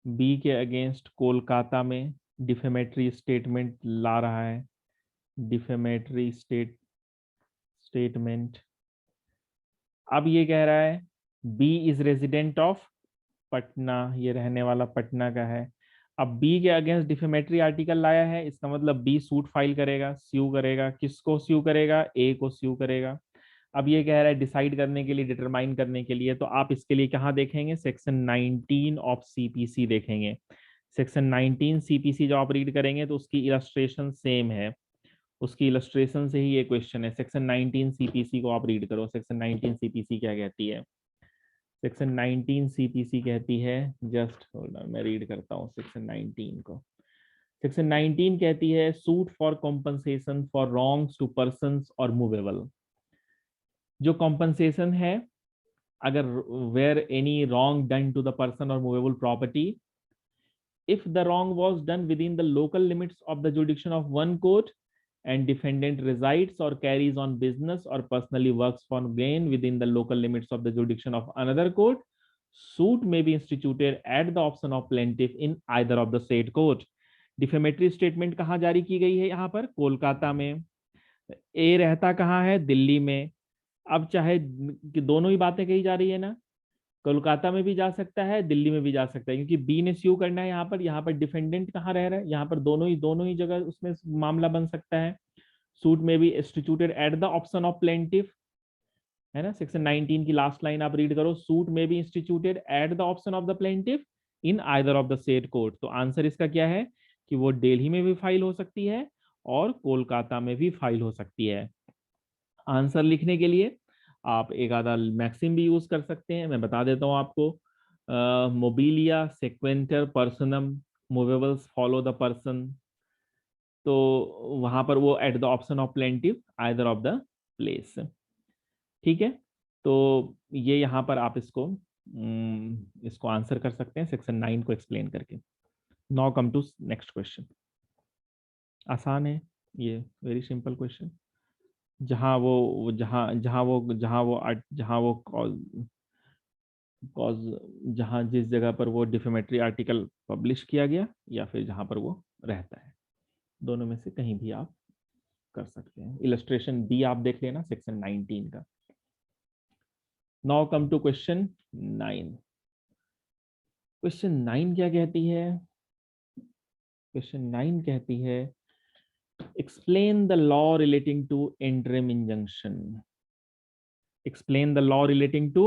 B के अगेंस्ट कोलकाता में डिफेमेटरी स्टेटमेंट ला रहा है, डिफेमेटरी स्टेटमेंट। अब ये कह रहा है B is resident of Patna, ये रहने वाला पटना का है। अब बी के अगेंस्ट डिफेमेटरी आर्टिकल लाया है, इसका मतलब बी सूट फाइल करेगा, स्यू करेगा। किसको स्यू करेगा? ए को स्यू करेगा। अब ये कह रहा है डिसाइड करने के लिए, डिटरमाइन करने के लिए, तो आप इसके लिए कहाँ देखेंगे? सेक्शन 19 ऑफ सीपीसी देखेंगे। सेक्शन 19 सीपीसी जो आप रीड करेंगे तो उसकी इलस्ट्रेशन सेम है, उसकी इलस्ट्रेशन से ही ये क्वेश्चन है। सेक्शन 19 सीपीसी को आप रीड करो। सेक्शन 19 सीपीसी क्या कहती है? सेक्शन 19 सीपीसी कहती है, जस्ट होल्ड ऑन मैं रीड करता हूँ सेक्शन 19 को। सेक्शन 19 कहती है suit for compensation for wrongs to persons और मूवेबल। जो कॉम्पनसेशन है, अगर where any wrong done to the person और movable property, if the wrong was done within the local limits of the jurisdiction of one court and defendant resides or carries on business or personally works for gain within the local limits of the jurisdiction of another court, suit may be instituted at the option of plaintiff in either of the said court। Defamatory statement कहाँ जारी की गई है? यहाँ पर कोलकाता में। ए रहता कहाँ है? दिल्ली में। अब चाहे कि दोनों ही बातें कही जा रही है ना, कोलकाता में भी जा सकता है, दिल्ली में भी जा सकता है, क्योंकि बी ने स्यू करना है यहाँ पर डिफेंडेंट कहाँ रह रहा है? यहाँ पर दोनों ही जगह उसमें मामला बन सकता है। सूट में भी instituted at the option of plaintiff, है ना। सेक्शन 19 की लास्ट लाइन आप रीड करो, सूट में भी instituted at the option of the plaintiff in either of the said court. तो आंसर इसका क्या है कि वो दिल्ली में भी फाइल हो सकती है और कोलकाता में भी फाइल हो सकती है। आंसर लिखने के लिए आप एक आधा मैक्सिम भी यूज कर सकते हैं, मैं बता देता हूं आपको। मोबिलिया सेक्वेंटर पर्सनम मूवेबल्स फॉलो द पर्सन, तो वहां पर वो at the option of plaintiff either of the place. ठीक है, तो ये यहाँ पर आप इसको आंसर कर सकते हैं सेक्शन 9 को एक्सप्लेन करके। Now come to next question. आसान है ये, वेरी सिंपल क्वेश्चन। कॉज जहाँ जिस जगह पर वो डिफेमेटरी आर्टिकल पब्लिश किया गया या फिर जहाँ पर वो रहता है, दोनों में से कहीं भी आप कर सकते हैं। इलस्ट्रेशन बी आप देख लेना सेक्शन 19 का। Now come to question 9। Question 9 क्या कहती है? क्वेश्चन 9 कहती है explain the law relating to interim injunction. Explain the law relating to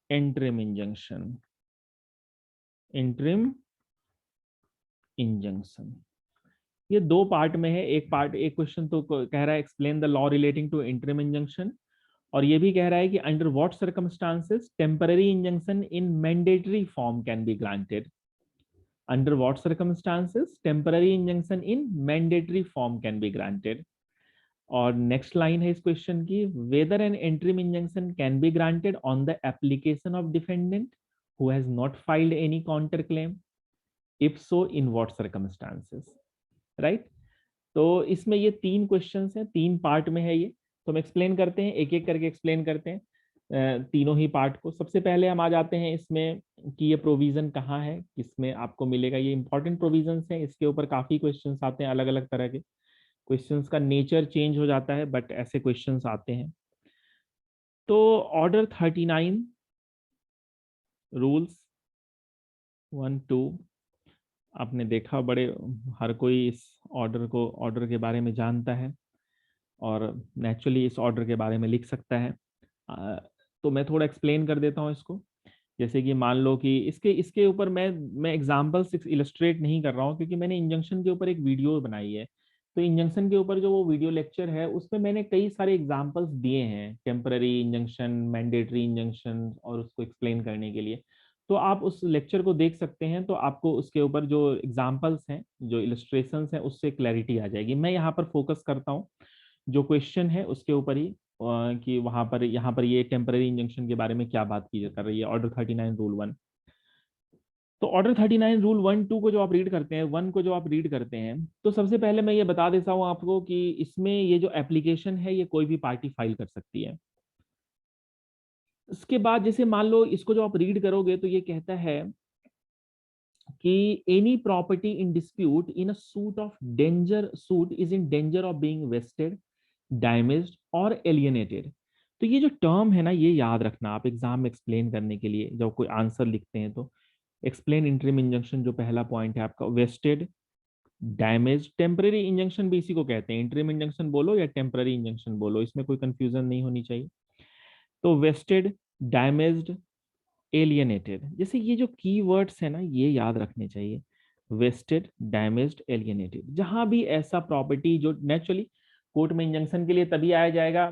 interim injunction. Interim injunction ये दो पार्ट में है। एक क्वेश्चन तो कह रहा है explain the law relating to interim injunction, और ये भी कह रहा है कि under what circumstances temporary injunction in mandatory form can be granted. Under what circumstances temporary injunction in mandatory form can be granted. और नेक्स्ट लाइन है इस क्वेश्चन की, whether an interim injunction can be granted on the application of defendant who has not filed any counter claim, if so in what circumstances. Right, तो इसमें ये 3 questions हैं, 3 part में है ये। तो हम एक्सप्लेन करते हैं, एक एक करके एक्सप्लेन करते हैं तीनों ही पार्ट को। सबसे पहले हम आ जाते हैं इसमें कि ये प्रोविजन कहाँ है, किसमें आपको मिलेगा। ये इंपॉर्टेंट प्रोविजंस हैं, इसके ऊपर काफी क्वेश्चंस आते हैं, अलग अलग तरह के क्वेश्चंस का नेचर चेंज हो जाता है, बट ऐसे क्वेश्चंस आते हैं। तो ऑर्डर 39 रूल्स 1 2 आपने देखा, बड़े हर कोई इस ऑर्डर के बारे में जानता है और नेचुरली इस ऑर्डर के बारे में लिख सकता है। तो मैं थोड़ा एक्सप्लेन कर देता हूँ इसको। जैसे कि मान लो कि इसके ऊपर मैं एग्जाम्पल्स इलस्ट्रेट नहीं कर रहा हूँ, क्योंकि मैंने इंजंक्शन के ऊपर एक वीडियो बनाई है। तो इंजंक्शन के ऊपर जो वो वीडियो लेक्चर है उसमें मैंने कई सारे एग्जाम्पल्स दिए हैं, टेम्पररी इंजंक्शन, मैंडेटरी इंजंक्शन, और उसको एक्सप्लेन करने के लिए। तो आप उस लेक्चर को देख सकते हैं, तो आपको उसके ऊपर जो एग्जाम्पल्स हैं, जो इलस्ट्रेशंस हैं, उससे क्लैरिटी आ जाएगी। मैं यहाँ पर फोकस करता हूँ जो क्वेश्चन है उसके ऊपर ही, कि यहाँ पर ये टेम्पररी इंजंक्शन के बारे में क्या बात की कर रही है, ऑर्डर 39 रूल 1। तो ऑर्डर 39 रूल 1 2 को जो आप रीड करते हैं, 1 को जो आप रीड करते हैं, तो सबसे पहले मैं ये बता देता हूँ आपको कि इसमें ये जो एप्लीकेशन है ये कोई भी पार्टी फाइल कर सकती है। इसके बाद जैसे मान लो इसको जो आप रीड करोगे तो ये कहता है कि any property in dispute in a suit is in danger of being wasted, damaged और एलियनेटेड। तो ये जो टर्म है ना, ये याद रखना आप एग्जाम में एक्सप्लेन करने के लिए जब कोई आंसर लिखते हैं। तो एक्सप्लेन इंटरिम इंजंक्शन जो पहला पॉइंट है आपका, वेस्टेड, डैमेज, टेम्पररी इंजंक्शन भी इसी को कहते हैं। इंटरिम इंजंक्शन बोलो या टेम्पररी इंजंक्शन बोलो, इसमें कोई कंफ्यूजन नहीं होनी चाहिए। तो वेस्टेड, डैमेज्ड, एलियनेटेड, जैसे ये जो कीवर्ड्स है ना, ये याद रखने चाहिए। वेस्टेड, डैमेज्ड, एलियनेटेड, जहां भी ऐसा प्रॉपर्टी जो नेचुरली कोर्ट में इंजंक्शन के लिए तभी आया जाएगा,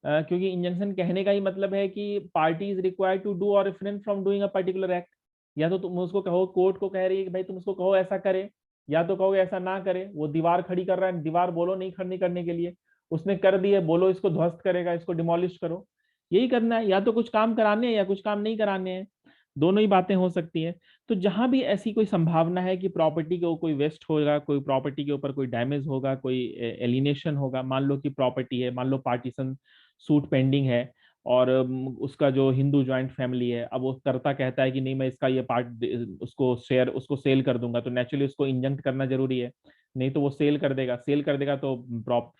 क्योंकि इंजंक्शन कहने का ही मतलब है कि party is required to do और refrain from doing a particular act. या तो तुम उसको कहो, कोर्ट को कह रही है कि भाई तुम उसको कहो ऐसा करे, या तो कहोगे ऐसा ना करे। वो दीवार खड़ी कर रहा है, दीवार बोलो नहीं खड़ी करने के लिए, उसने कर दी है, बोलो इसको ध्वस्त करेगा, इसको डिमोलिश करो। यही करना है, या तो कुछ काम कराने हैं या कुछ काम नहीं कराने हैं, दोनों ही बातें हो सकती हैं। तो जहां भी ऐसी कोई संभावना है कि प्रॉपर्टी के कोई वेस्ट होगा, कोई प्रॉपर्टी के ऊपर कोई डैमेज होगा, कोई एलिनेशन होगा, मान लो कि प्रॉपर्टी है, मान लो पार्टीशन सूट पेंडिंग है, और उसका जो हिंदू ज्वाइंट फैमिली है, अब वो करता कहता है कि नहीं मैं इसका ये पार्ट उसको सेल कर दूंगा, तो नेचुरली उसको इंजंक्ट करना जरूरी है, नहीं तो वो सेल कर देगा तो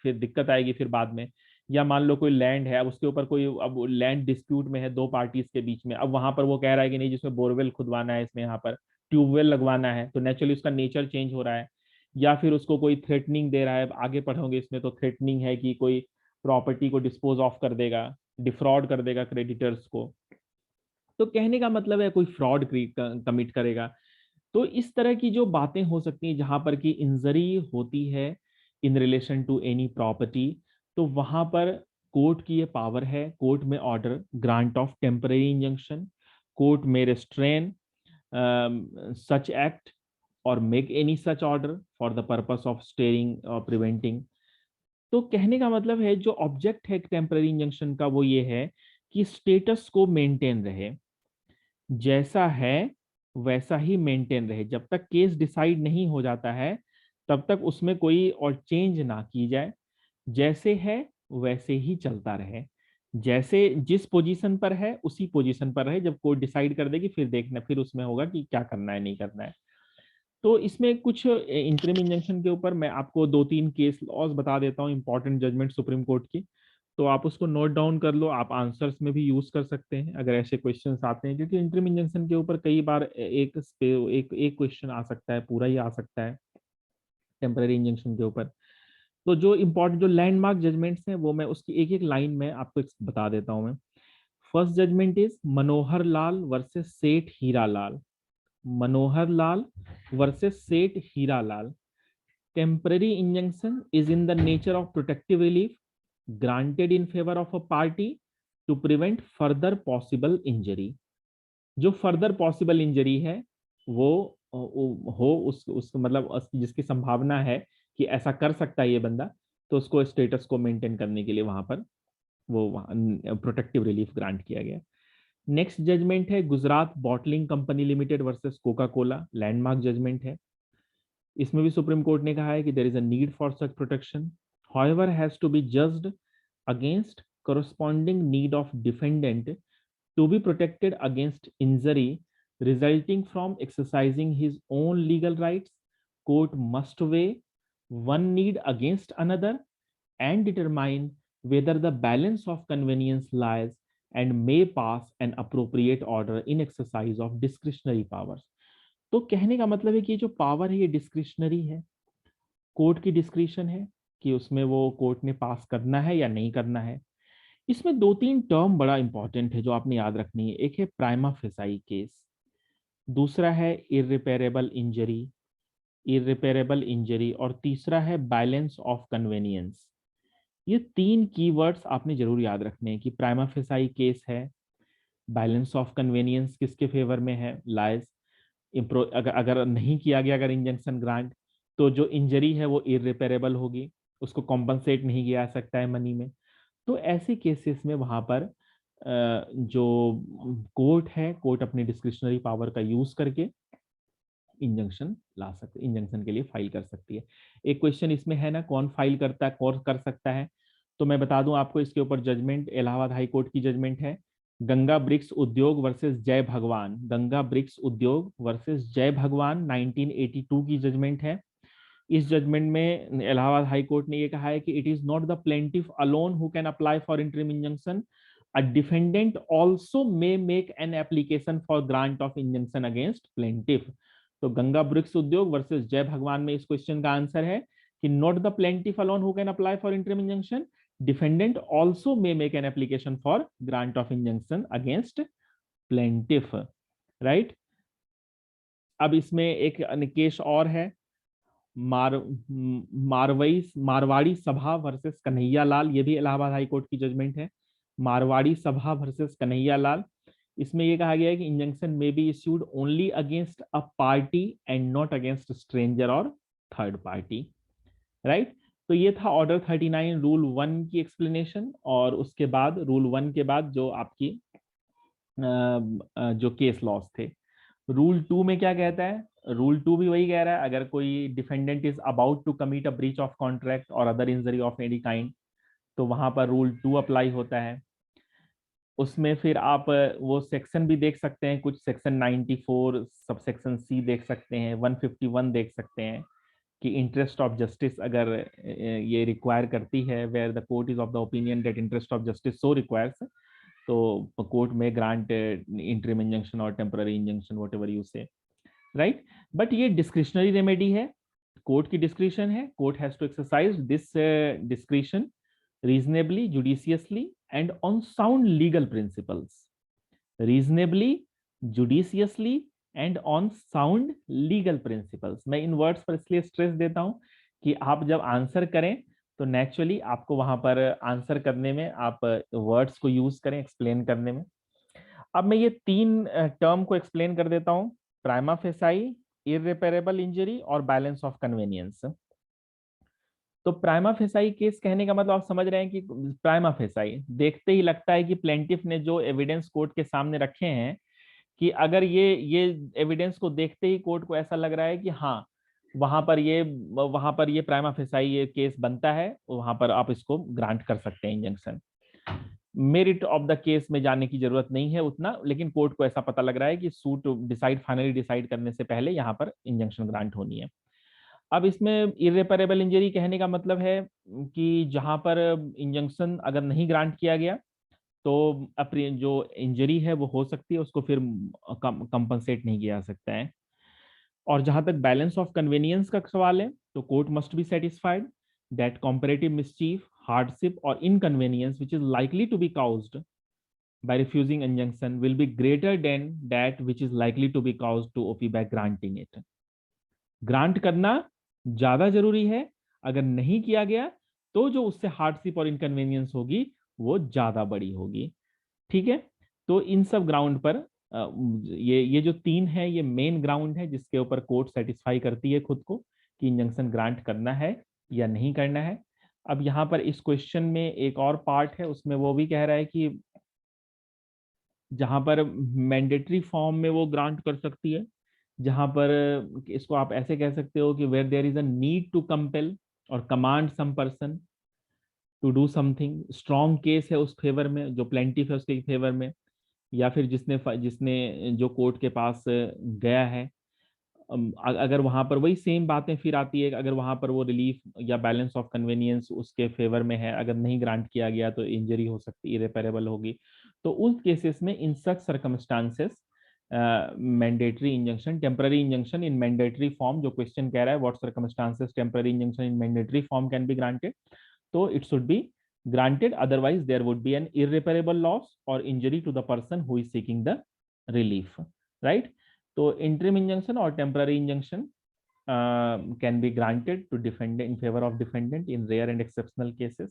फिर दिक्कत आएगी फिर बाद में। या मान लो कोई लैंड है, अब उसके ऊपर कोई, अब लैंड डिस्प्यूट में है दो पार्टीज के बीच में, अब वहां पर वो कह रहा है कि नहीं जिसमें बोरवेल खुदवाना है, इसमें यहाँ पर ट्यूबवेल लगवाना है, तो नेचुरली उसका नेचर चेंज हो रहा है। या फिर उसको कोई थ्रेटनिंग दे रहा है, आगे पढ़ोगे इसमें, तो थ्रेटनिंग है कि कोई प्रॉपर्टी को डिस्पोज ऑफ कर देगा, डिफ्रॉड कर देगा क्रेडिटर्स को। तो कहने का मतलब है कोई फ्रॉड कमिट करेगा। तो इस तरह की जो बातें हो सकती हैं जहां पर कि इंजरी होती है in relation to any property, तो वहां पर कोर्ट की ये पावर है, कोर्ट में order grant of temporary injunction, court में restrain such act or make any such order for the purpose of staying or preventing। तो कहने का मतलब है जो ऑब्जेक्ट है टेम्पररी इंजंक्शन का वो ये है कि स्टेटस को मेंटेन रहे, जैसा है वैसा ही मेंटेन रहे, जब तक केस डिसाइड नहीं हो जाता है तब तक उसमें कोई और चेंज ना की जाए, जैसे है वैसे ही चलता रहे, जैसे जिस पोजीशन पर है उसी पोजीशन पर रहे, जब कोर्ट डिसाइड कर देगी फिर देखना, फिर उसमें होगा कि क्या करना है नहीं करना है। तो इसमें कुछ इंटरिम इंजंक्शन के ऊपर मैं आपको 2-3 केस लॉज बता देता हूँ, इंपॉर्टेंट जजमेंट सुप्रीम कोर्ट की, तो आप उसको नोट डाउन कर लो, आप आंसर्स में भी यूज कर सकते हैं अगर ऐसे क्वेश्चंस आते हैं, क्योंकि इंटरिम इंजंक्शन के ऊपर कई बार एक क्वेश्चन आ सकता है, पूरा ही आ सकता है टेम्पररी इंजंक्शन के ऊपर। तो जो इंपॉर्टेंट जो लैंडमार्क जजमेंट्स हैं वो मैं उसकी एक एक लाइन में आपको बता देता हूं मैं। First judgment is Manohar Lal versus Seth Hira Lal. Manohar Lal versus Seth Hira Lal. Temporary injunction is in the nature of protective relief granted in favor of a party to prevent further possible injury। जो फर्दर पॉसिबल इंजरी है वो हो उस मतलब जिसकी संभावना है कि ऐसा कर सकता है ये बंदा, तो उसको स्टेटस को मेंटेन करने के लिए वहां पर वो प्रोटेक्टिव रिलीफ ग्रांट किया गया। नेक्स्ट जजमेंट है Gujarat bottling company limited versus Coca Cola, landmark judgment है। इसमें भी सुप्रीम कोर्ट ने कहा है कि there is a need for such protection, however has to be judged against corresponding need of defendant to be protected against injury resulting from exercising his own legal rights। Court must weigh one need against another and determine whether the balance of convenience lies and may pass an appropriate order in exercise of discretionary powers। तो कहने का मतलब है कि जो power है ये discretionary है, कोर्ट की डिस्क्रिशन है कि उसमें वो कोर्ट ने पास करना है या नहीं करना है। इसमें 2-3 टर्म बड़ा इंपॉर्टेंट है जो आपने याद रखनी है। एक है प्राइमा फेसाई केस, दूसरा है इररिपेरेबल इंजरी, इररिपेरेबल इंजरी, और तीसरा है बैलेंस ऑफ कन्वेनियंस। ये 3 कीवर्ड्स आपने जरूर याद रखने हैं कि प्राइमा फेसाई केस है, बैलेंस ऑफ कन्वेनियंस किसके फेवर में है, लाइज। अगर नहीं किया गया अगर इंजंक्शन ग्रांट, तो जो इंजरी है वो इररिपेरेबल होगी, उसको कॉम्पनसेट नहीं किया जा सकता है मनी में। तो ऐसे केसेस में वहां पर जो कोर्ट है, कोर्ट अपनी डिस्क्रिशनरी पावर का यूज करके इंजंक्शन ला सकते, इंजंक्शन के लिए फाइल कर सकती है। एक क्वेश्चन इसमें है ना, कौन फाइल करता है, कौन कर सकता है, तो मैं बता दूं आपको इसके ऊपर जजमेंट इलाहाबाद हाई कोर्ट की जजमेंट है, गंगा ब्रिक्स उद्योग वर्सेस जय भगवान, गंगा ब्रिक्स उद्योग वर्सेस जय भगवान 1982 की जजमेंट है। इस जजमेंट में इलाहाबाद हाई कोर्ट ने यह कहा है कि it is not the plaintiff alone who can apply for interim injunction, a defendant also may make an application for grant of injunction against plaintiff. तो गंगा ब्रिक्स उद्योग वर्सेस जय भगवान में इस क्वेश्चन का आंसर है कि not the plaintiff alone who can apply for interim injunction, defendant also may make an application for grant of injunction against plaintiff, right. अब इसमें एक केस और है, मार मारवाड़ी सभा वर्सेस कन्हैया लाल, ये भी इलाहाबाद हाई कोर्ट की जजमेंट है, मारवाड़ी सभा वर्सेस कन्हैया लाल। इसमें यह कहा गया है कि इंजंक्शन में be issued only against a party and not against stranger और थर्ड पार्टी, राइट। तो ये था ऑर्डर 39 रूल 1 की एक्सप्लेनेशन, और उसके बाद रूल 1 के बाद जो आपकी जो केस लॉस थे। रूल 2 में क्या कहता है, रूल 2 भी वही कह रहा है, अगर कोई defendant is about to commit a breach of contract और other injury of any kind, तो वहां पर रूल 2 अप्लाई होता है। उसमें फिर आप वो सेक्शन भी देख सकते हैं, कुछ सेक्शन 94 सब सेक्शन सी देख सकते हैं, 151 देख सकते हैं कि इंटरेस्ट ऑफ जस्टिस अगर ये रिक्वायर करती है, where the court is of the opinion that interest of justice so requires, तो court may grant interim injunction और temporary injunction whatever you say, right. But ये डिस्क्रिशनरी रेमेडी है, court की discretion है, court has to exercise this discretion reasonably, judiciously and on sound legal principles, reasonably, judiciously and on sound legal principles. मैं इन words पर इसलिए stress देता हूं कि आप जब आंसर करें तो नेचुरली आपको वहां पर आंसर करने में आप वर्ड्स को यूज करें एक्सप्लेन करने में। अब मैं ये तीन टर्म को एक्सप्लेन कर देता हूं, प्राइमा फेसाई, इररिपेरेबल इंजरी और बैलेंस ऑफ कन्वेनियंस। तो प्राइमा फेसाई केस कहने का मतलब आप समझ रहे हैं कि प्राइमा फेसाई देखते ही लगता है कि प्लेंटिफ ने जो एविडेंस कोर्ट के सामने रखे हैं, कि अगर ये एविडेंस को देखते ही कोर्ट को ऐसा लग रहा है कि हाँ वहां पर ये प्राइमा फेसाई ये केस बनता है, वहां पर आप इसको ग्रांट कर सकते हैं injunction. Merit of the case में जाने की जरूरत नहीं है उतना, लेकिन कोर्ट को ऐसा पता लग रहा है कि सूट फाइनली डिसाइड करने से पहले यहाँ पर इंजंक्शन ग्रांट होनी है। अब इसमें इरेपरेबल इंजरी कहने का मतलब है कि जहां पर इंजंक्शन अगर नहीं ग्रांट किया गया तो जो इंजरी है वो हो सकती है, उसको फिर कंपनसेट नहीं किया जा सकता है। और जहां तक बैलेंस ऑफ कन्वीनियंस का सवाल है, तो court must be satisfied that comparative mischief, hardship or inconvenience which is likely to be caused by refusing injunction will be greater than that which is likely to be caused to OP by granting it. Grant करना ज्यादा जरूरी है, अगर नहीं किया गया तो जो उससे हार्डशिप और इनकन्वीनियंस होगी वो ज्यादा बड़ी होगी। ठीक है, तो इन सब ग्राउंड पर ये जो तीन है ये मेन ग्राउंड है जिसके ऊपर कोर्ट सेटिस्फाई करती है खुद को कि इंजंक्शन ग्रांट करना है या नहीं करना है। अब यहाँ पर इस क्वेश्चन में एक और पार्ट है, उसमें वो भी कह रहा है कि जहां पर मैंडेटरी फॉर्म में वो ग्रांट कर सकती है, जहां पर इसको आप ऐसे कह सकते हो कि where there is a need to compel और command some person to do something, strong case है उस फेवर में, जो प्लेंटिफ है उसके फेवर में, या फिर जिसने जिसने जो कोर्ट के पास गया है। अगर वहां पर वही सेम बातें फिर आती है, अगर वहां पर वो रिलीफ या बैलेंस ऑफ कन्वेनियंस उसके फेवर में है, अगर नहीं ग्रांट किया गया तो इंजरी हो सकती है, इरेपेरेबल होगी। तो उस केसेस में in such circumstances mandatory injunction, temporary injunction in mandatory form, जो क्वेश्चन कह रहा है what circumstances temporary injunction in mandatory form can be granted, तो it should be granted, otherwise there would be an irreparable loss or injury to the person who is seeking the relief, right? So interim injunction or temporary injunction can be granted to defendant in favor of defendant in rare and exceptional cases.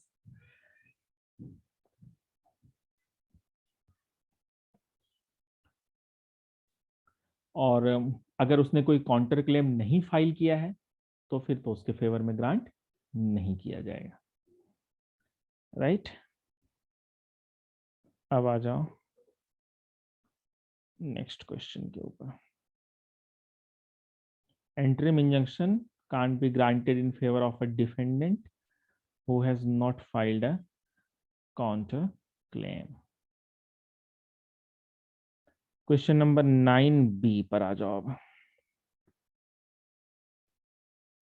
और अगर उसने कोई counter claim नहीं file किया है तो फिर तो उसके फेवर में ग्रांट नहीं किया जाएगा, राइट? अब आ जाओ नेक्स्ट क्वेश्चन के ऊपर। Interim injunction can't be granted in favor of a defendant who has not filed a counter claim. Question number 9B पर आ जाओ। अब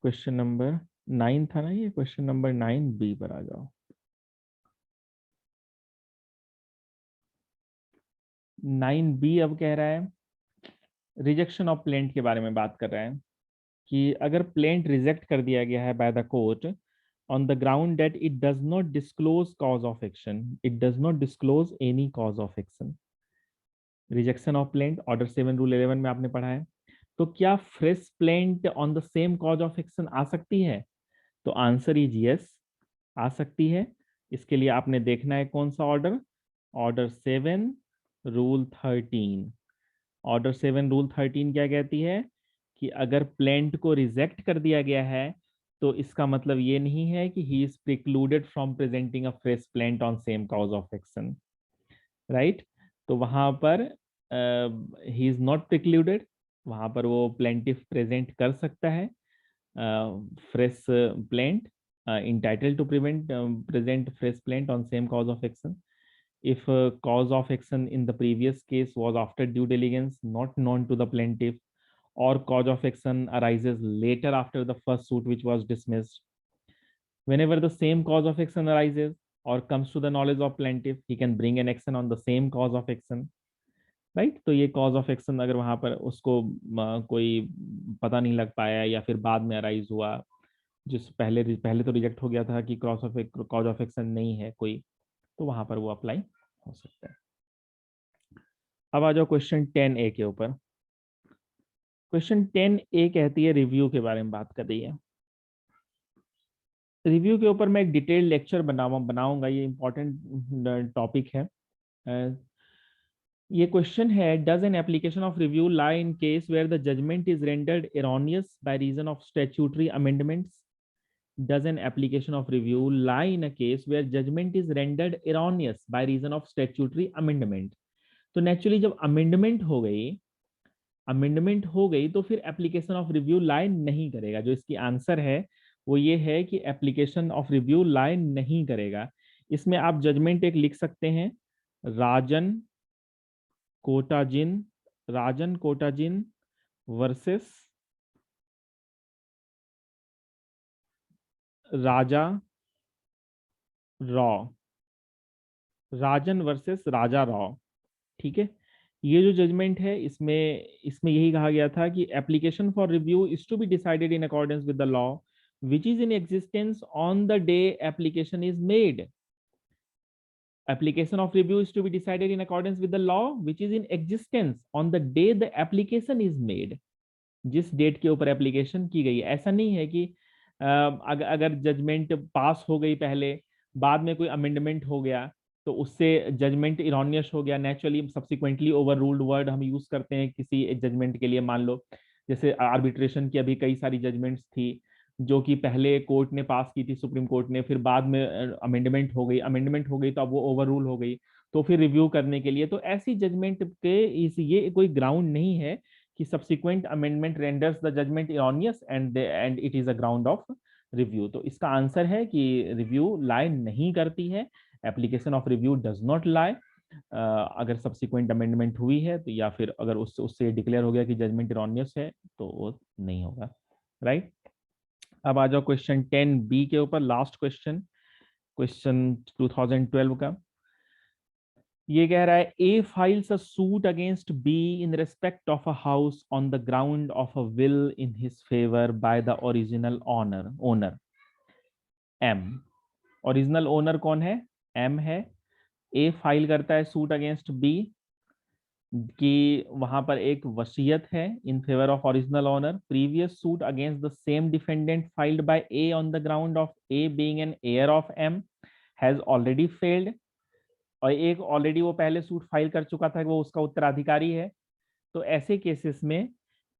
क्वेश्चन नंबर 9 था ना ये, क्वेश्चन नंबर 9B पर आ जाओ। 9B अब कह रहा है रिजेक्शन ऑफ प्लेंट के बारे में बात कर रहा है कि अगर प्लेंट रिजेक्ट कर दिया गया है bye the court on the ground that it does not disclose cause of action, it does not disclose any cause of action. Rejection of plaint order 7 rule 11 में आपने पढ़ा है। तो क्या fresh plaint on the same cause of action आ सकती है? तो आंसर इज यस, आ सकती है। इसके लिए आपने देखना है कौन सा order, order 7 rule 13। Order 7 rule 13 क्या कहती है कि अगर प्लेंट को रिजेक्ट कर दिया गया है तो इसका मतलब ये नहीं है कि he is precluded from presenting a fresh plaint on same cause of action, right? तो वहां पर ही इज नॉट प्रिक्लूडेड, वहां पर वो प्लेंटिफ प्रेजेंट कर सकता है fresh plaint, entitled to present fresh plaint on same cause of action if cause of action in the previous case was after due diligence not known to the plaintiff, or cause of action arises later after the first suit which was dismissed. Whenever the same cause of action arises or comes to the knowledge of plaintiff, he can bring an action on the same cause of action, right? तो ये cause of action अगर वहां पर उसको कोई पता नहीं लग पाया या फिर बाद में अराइज हुआ, जिस पहले पहले तो रिजेक्ट हो गया था कि कॉज ऑफ एक्शन नहीं है कोई, तो वहां पर वो अप्लाई हो सकता है। अब आ जाओ क्वेश्चन 10A के ऊपर। क्वेश्चन 10A कहती है रिव्यू के बारे में बात कर रही है। रिव्यू के ऊपर मैं एक डिटेल्ड लेक्चर बनाऊंगा, ये इंपॉर्टेंट टॉपिक है। ये क्वेश्चन है, does an application of review lie in case where the judgment is rendered erroneous by reason of statutory amendments? Does an application of review lie in a case where judgment is rendered erroneous by reason of statutory amendment? तो naturally जब amendment हो गई तो फिर application of review लाई नहीं करेगा। जो इसकी आंसर है वो ये है कि एप्लीकेशन ऑफ रिव्यू लाई नहीं करेगा। इसमें आप जजमेंट एक लिख सकते हैं, राजन कोटाजिन, राजन कोटाजिन वर्सेस राजा रॉ, राजन वर्सेस राजा रॉ। ठीक है, ये जो जजमेंट है इसमें इसमें यही कहा गया था कि application for review is to be decided in accordance with the law which is in existence on the day application is made. application of review is to be decided in accordance with the law which is in existence on the day the application is made। जिस date के ऊपर application की गई है। ऐसा नहीं है कि अगर जजमेंट पास हो गई पहले, बाद में कोई अमेंडमेंट हो गया तो उससे जजमेंट इरोनियस हो गया। Naturally subsequently over ruled word हम यूज करते हैं किसी जजमेंट के लिए। मान लो जैसे आर्बिट्रेशन की अभी कई सारी जजमेंट्स थी जो कि पहले कोर्ट ने पास की थी, सुप्रीम कोर्ट ने, फिर बाद में अमेंडमेंट हो गई तो अब वो ओवर रूल हो गई, तो फिर रिव्यू करने के लिए। तो ऐसी जजमेंट के ये कोई ग्राउंड नहीं है कि subsequent amendment renders the judgment erroneous and it is a ground of review। तो इसका आंसर है कि रिव्यू लाई नहीं करती है, application of review does not lie. अगर सब्सिक्वेंट अमेंडमेंट हुई है तो, या फिर अगर उससे डिक्लेयर हो गया कि जजमेंट इरोनियस है तो वो नहीं होगा। राइट, अब आ जाओ क्वेश्चन 10B के ऊपर, लास्ट क्वेश्चन, क्वेश्चन 2012 का। ये कह रहा है A files a suit against B in respect of a house on the ground of a will in his favour by the original owner M. Original owner कौन है? M है। ए file करता है सूट अगेंस्ट बी कि वहां पर एक वसीयत है in favour of original owner. Previous suit against the same defendant filed by A on the ground of A being an heir of M has already failed. और एक ऑलरेडी वो पहले सूट फाइल कर चुका था, वो उसका उत्तराधिकारी है। तो ऐसे केसेस में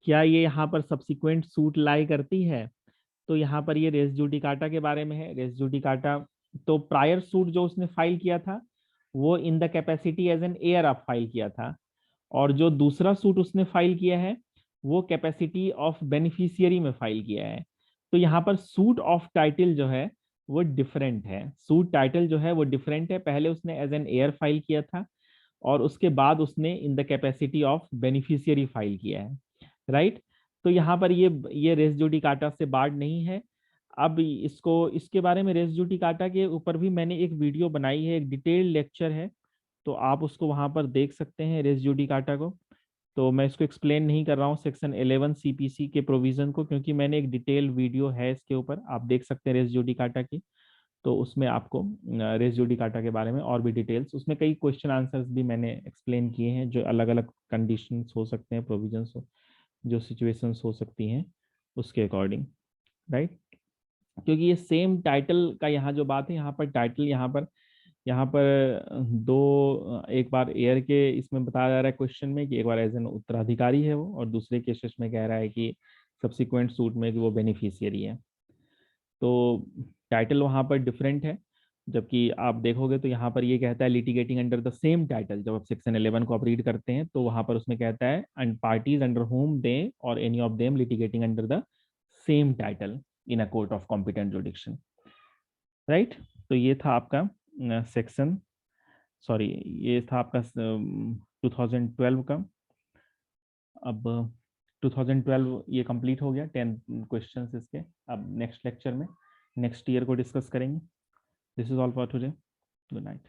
क्या ये यहाँ पर सब्सिक्वेंट सूट लाई करती है? तो यहाँ पर ये रेस जुडिकाटा के बारे में है। रेस जुडिकाटा, तो प्रायर सूट जो उसने फाइल किया था वो in the capacity as an heir of file किया था, और जो दूसरा सूट उसने फाइल किया है वो कैपेसिटी ऑफ बेनिफिशियरी में फाइल किया है। तो यहाँ पर सूट ऑफ टाइटल जो है वो डिफरेंट है। सूट टाइटल जो है वो डिफरेंट है। पहले उसने एज एन एयर फाइल किया था और उसके बाद उसने इन the capacity of beneficiary file किया है। राइट, तो यहाँ पर ये रेस जुडिकाटा से बार्ड नहीं है। अब इसको, इसके बारे में रेस जुडिकाटा के ऊपर भी मैंने एक वीडियो बनाई है, एक डिटेल्ड लेक्चर है, तो आप उसको वहां पर देख सकते हैं रेस जुडिकाटा को। तो मैं इसको एक्सप्लेन नहीं कर रहा हूँ सेक्शन 11 सीपीसी के प्रोविजन को, क्योंकि मैंने एक डिटेल्ड वीडियो है इसके ऊपर, आप देख सकते हैं रेस जुडिकाटा की। तो उसमें आपको रेस जुडिकाटा के बारे में और भी डिटेल्स, उसमें कई क्वेश्चन आंसर्स भी मैंने एक्सप्लेन किए हैं, जो अलग अलग कंडीशंस हो सकते हैं, प्रोविजंस हो, जो सिचुएशंस हो सकती हैं उसके अकॉर्डिंग। राइट, क्योंकि ये सेम टाइटल का यहाँ जो बात है, यहाँ पर टाइटल यहाँ पर दो, एक बार एयर के इसमें बताया जा रहा है क्वेश्चन में कि एक बार एज एन उत्तराधिकारी है वो, और दूसरे केसेस में कह रहा है कि सब्सिक्वेंट सूट में कि वो बेनिफिशियरी है। तो टाइटल वहाँ पर डिफरेंट है, जबकि आप देखोगे तो यहाँ पर ये कहता है litigating under the same title. जब आप सेक्शन 11 को आप रीड करते हैं तो वहाँ पर उसमें कहता है एंड पार्टीज अंडर होम दे और any of them litigating under the same title in a court of competent जुडिक्शन। Right, तो ये था आपका सेक्शन, सॉरी ये था आपका 2012 का। अब 2012 ये कंप्लीट हो गया, 10 क्वेश्चंस इसके। अब नेक्स्ट लेक्चर में नेक्स्ट ईयर को डिस्कस करेंगे। This is all for today, good night.